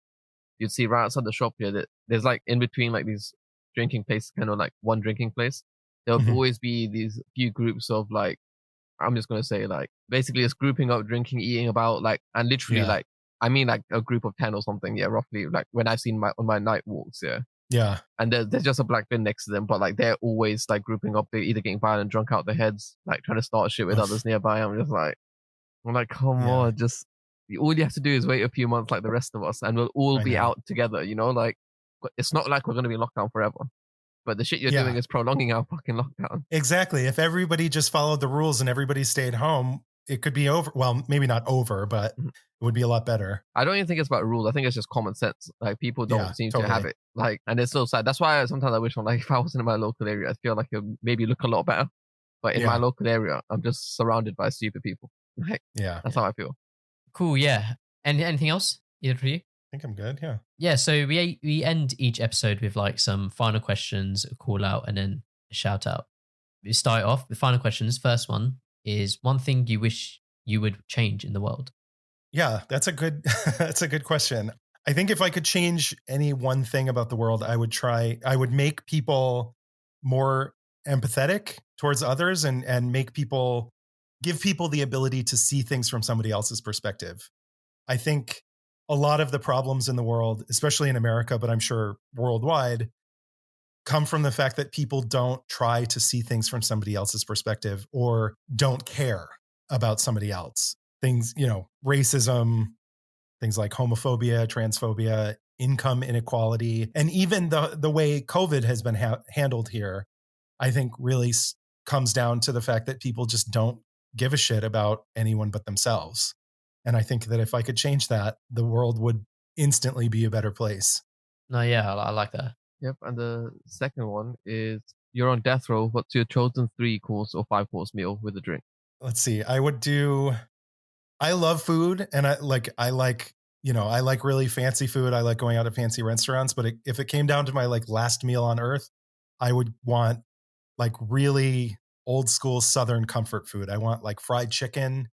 Speaker 3: You'd see right outside the shop here that there's like in between like these drinking places, kind of like one drinking place. There'll always be these few groups of like, I'm just going to say like, basically it's grouping up, drinking, eating about like, and literally like, I mean like a group of 10 or something. Yeah, roughly like when I've seen on my night walks. Yeah. Yeah. And there's just a black bin next to them, but like they're always like grouping up. They're either getting violent, drunk out their heads, like trying to start shit with others nearby. I'm like, come on, just all you have to do is wait a few months like the rest of us and we'll all be out together, you know, like it's not like we're going to be locked down forever. But the shit you're doing is prolonging our fucking lockdown.
Speaker 2: Exactly. If everybody just followed the rules and everybody stayed home, it could be over. Well, maybe not over, but it would be a lot better.
Speaker 3: I don't even think it's about rules. I think it's just common sense. Like people don't seem to have it. Like, and it's so sad. That's why sometimes I wish if I wasn't in my local area, I feel like it would maybe look a lot better. But in my local area, I'm just surrounded by stupid people. Like, that's how I feel.
Speaker 1: Cool. Yeah. And anything else? Either for you?
Speaker 2: I think I'm good. Yeah.
Speaker 1: Yeah. So we end each episode with like some final questions, a call out, and then a shout out. We start off with final questions. First one is one thing you wish you would change in the world.
Speaker 2: Yeah, that's a good question. I think if I could change any one thing about the world, I would make people more empathetic towards others and give people the ability to see things from somebody else's perspective. I think a lot of the problems in the world, especially in America, but I'm sure worldwide, come from the fact that people don't try to see things from somebody else's perspective or don't care about somebody else. Things, racism, things like homophobia, transphobia, income inequality, and even the way COVID has been handled here, I think really comes down to the fact that people just don't give a shit about anyone but themselves. And I think that if I could change that, the world would instantly be a better place.
Speaker 1: No, yeah, I like that.
Speaker 3: Yep. And the second one is you're on death row. What's your chosen 3-course or 5-course meal with a drink?
Speaker 2: Let's see. I love food, and I like really fancy food. I like going out to fancy restaurants, but if it came down to my last meal on earth, I would want really old school Southern comfort food. I want fried chicken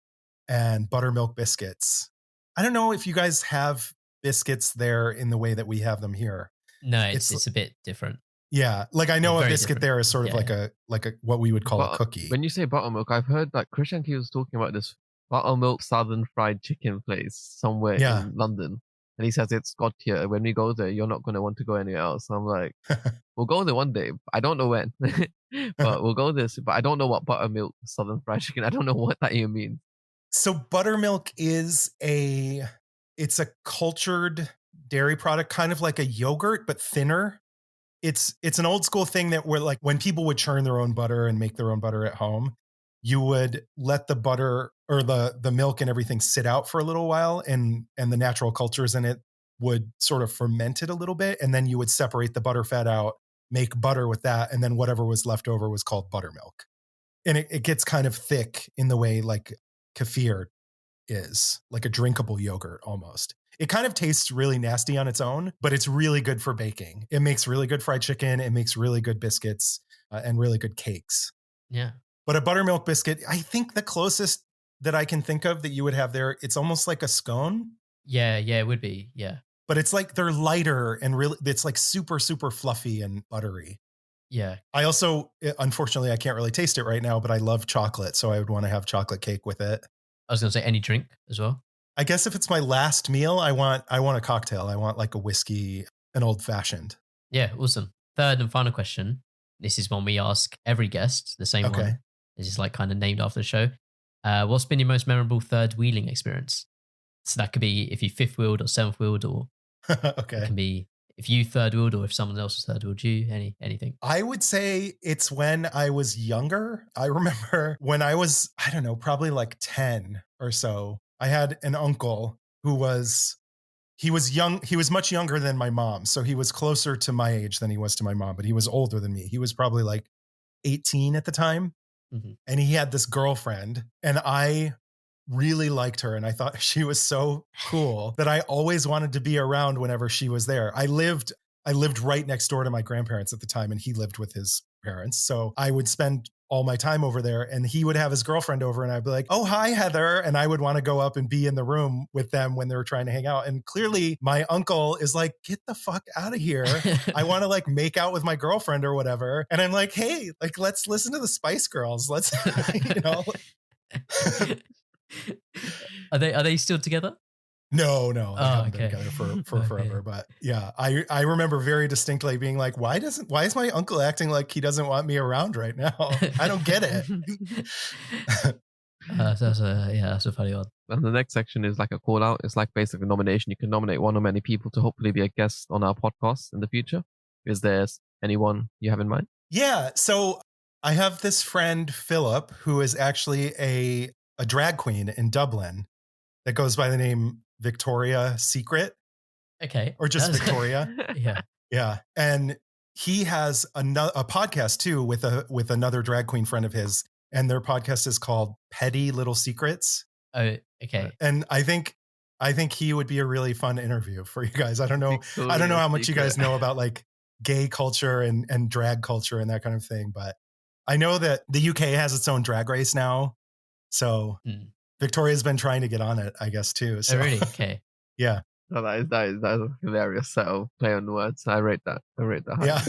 Speaker 2: and buttermilk biscuits. I don't know if you guys have biscuits there in the way that we have them here.
Speaker 1: No, it's a bit different.
Speaker 2: Yeah. I know a biscuit there is sort of like a what we would call a cookie.
Speaker 3: When you say buttermilk, I've heard Christian T was talking about this buttermilk Southern fried chicken place somewhere in London. And he says it's got here. When we go there, you're not going to want to go anywhere else. I'm like, we'll go there one day. I don't know when, but we'll go there. But I don't know what buttermilk Southern fried chicken. I don't know what that even means.
Speaker 2: So buttermilk is it's a cultured dairy product, kind of like a yogurt, but thinner. It's an old school thing that where when people would churn their own butter and make their own butter at home, you would let the butter or the milk and everything sit out for a little while, and the natural cultures in it would sort of ferment it a little bit. And then you would separate the butter fat out, make butter with that. And then whatever was left over was called buttermilk. And it gets kind of thick in the way kefir is, like a drinkable yogurt almost. It kind of tastes really nasty on its own, but it's really good for baking. It makes really good fried chicken. It makes really good biscuits and really good cakes.
Speaker 1: Yeah.
Speaker 2: But a buttermilk biscuit, I think the closest that I can think of that you would have there, it's almost like a scone.
Speaker 1: Yeah, it would be. Yeah.
Speaker 2: But it's they're lighter and really, it's super, super fluffy and buttery.
Speaker 1: Yeah.
Speaker 2: I also, unfortunately, I can't really taste it right now, but I love chocolate. So I would want to have chocolate cake with it.
Speaker 1: I was going to say any drink as well.
Speaker 2: I guess if it's my last meal, I want a cocktail. I want a whiskey, an old fashioned.
Speaker 1: Yeah, awesome. Third and final question. This is one we ask every guest, the same one. This is kind of named after the show. What's been your most memorable third wheeling experience? So that could be if you fifth wheeled or seventh wheeled, or it can be if you third wheeled or if someone else was third wheeled you, anything.
Speaker 2: I would say it's when I was younger. I remember when I was, I don't know, probably 10 or so. I had an uncle who was young. He was much younger than my mom. So he was closer to my age than he was to my mom, but he was older than me. He was probably 18 at the time.
Speaker 1: Mm-hmm.
Speaker 2: And he had this girlfriend, and I really liked her. And I thought she was so cool that I always wanted to be around whenever she was there. I lived right next door to my grandparents at the time, and he lived with his parents. So I would spend all my time over there, and he would have his girlfriend over, and I'd be like, "Oh, hi, Heather." And I would want to go up and be in the room with them when they were trying to hang out. And clearly my uncle is like, "Get the fuck out of here. I want to make out with my girlfriend or whatever." And I'm like, "Hey, let's listen to the Spice Girls. Let's,
Speaker 1: Are they still together?
Speaker 2: No, they haven't been together for forever. But yeah, I remember very distinctly being like, why is my uncle acting like he doesn't want me around right now? I don't get it.
Speaker 1: That's a funny one.
Speaker 3: And the next section is a call out. It's basically a nomination. You can nominate one or many people to hopefully be a guest on our podcast in the future. Is there anyone you have in mind?
Speaker 2: Yeah. So I have this friend, Philip, who is actually a drag queen in Dublin that goes by the name Victoria Secret.
Speaker 1: Okay.
Speaker 2: Or just Victoria.
Speaker 1: Yeah.
Speaker 2: Yeah. And he has a podcast too with another drag queen friend of his. And their podcast is called Petty Little Secrets.
Speaker 1: Oh, okay.
Speaker 2: And I think he would be a really fun interview for you guys. I don't know how much you guys know about gay culture and drag culture and that kind of thing. But I know that the UK has its own drag race now. So Victoria's been trying to get on it, I guess, too. So.
Speaker 1: Oh, really? Okay.
Speaker 2: Yeah.
Speaker 3: Oh, that is a hilarious set of play on words. I rate that.
Speaker 2: Yeah.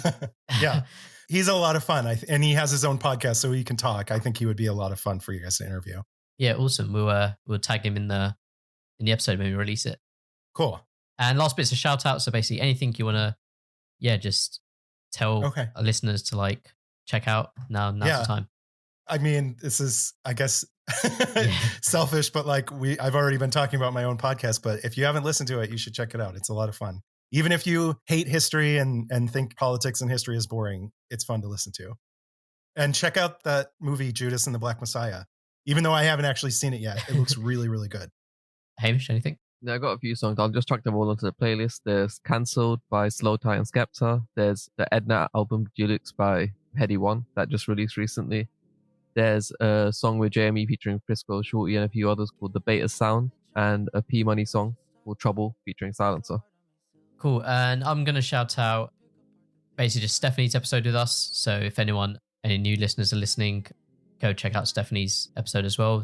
Speaker 2: Yeah. He's a lot of fun. And he has his own podcast, so he can talk. I think he would be a lot of fun for you guys to interview.
Speaker 1: Yeah, awesome. We'll tag him in the episode when we release it.
Speaker 2: Cool.
Speaker 1: And last bit's a shout out. So basically anything you want to, just tell our listeners to like check out, now's the time.
Speaker 2: I mean, this is, I guess, selfish, but like I've already been talking about my own podcast, but if you haven't listened to it, you should check it out. It's a lot of fun. Even if you hate history and think politics and history is boring, it's fun to listen to. And check out that movie, Judas and the Black Messiah. Even though I haven't actually seen it yet, it looks really, really good.
Speaker 1: Hamish, anything?
Speaker 3: Yeah, I got a few songs. I'll just track them all onto the playlist. There's Cancelled by Slowtie and Skepta. There's the Edna album, Deluxe by Heady One, that just released recently. There's a song with JME featuring Frisco, Shorty, and a few others called The Beta Sound, and a P Money song called Trouble featuring Silencer.
Speaker 1: Cool. And I'm going to shout out basically just Stephanie's episode with us. So if any new listeners are listening, go check out Stephanie's episode as well.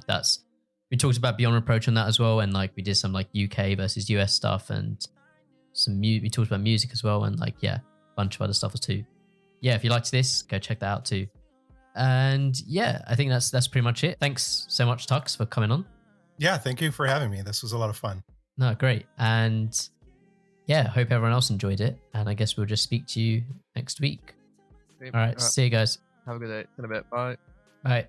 Speaker 1: We talked about Beyond Reproach on that as well. And like we did some like UK versus US stuff and we talked about music as well. And like, a bunch of other stuff too. Yeah, if you liked this, go check that out too. And yeah, I think that's pretty much it. Thanks so much, Tux, for coming on.
Speaker 2: Yeah, thank you for having me. This was a lot of fun.
Speaker 1: No, great. And yeah, hope everyone else enjoyed it. And I guess we'll just speak to you next week.
Speaker 3: Great.
Speaker 1: All right, see you guys.
Speaker 3: Have a good day. In a bit. Bye.
Speaker 1: Bye.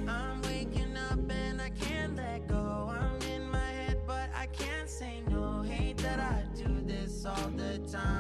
Speaker 6: I'm waking up and I can't let go. I'm in my head, but I can't say no. Hate that I do this all the time.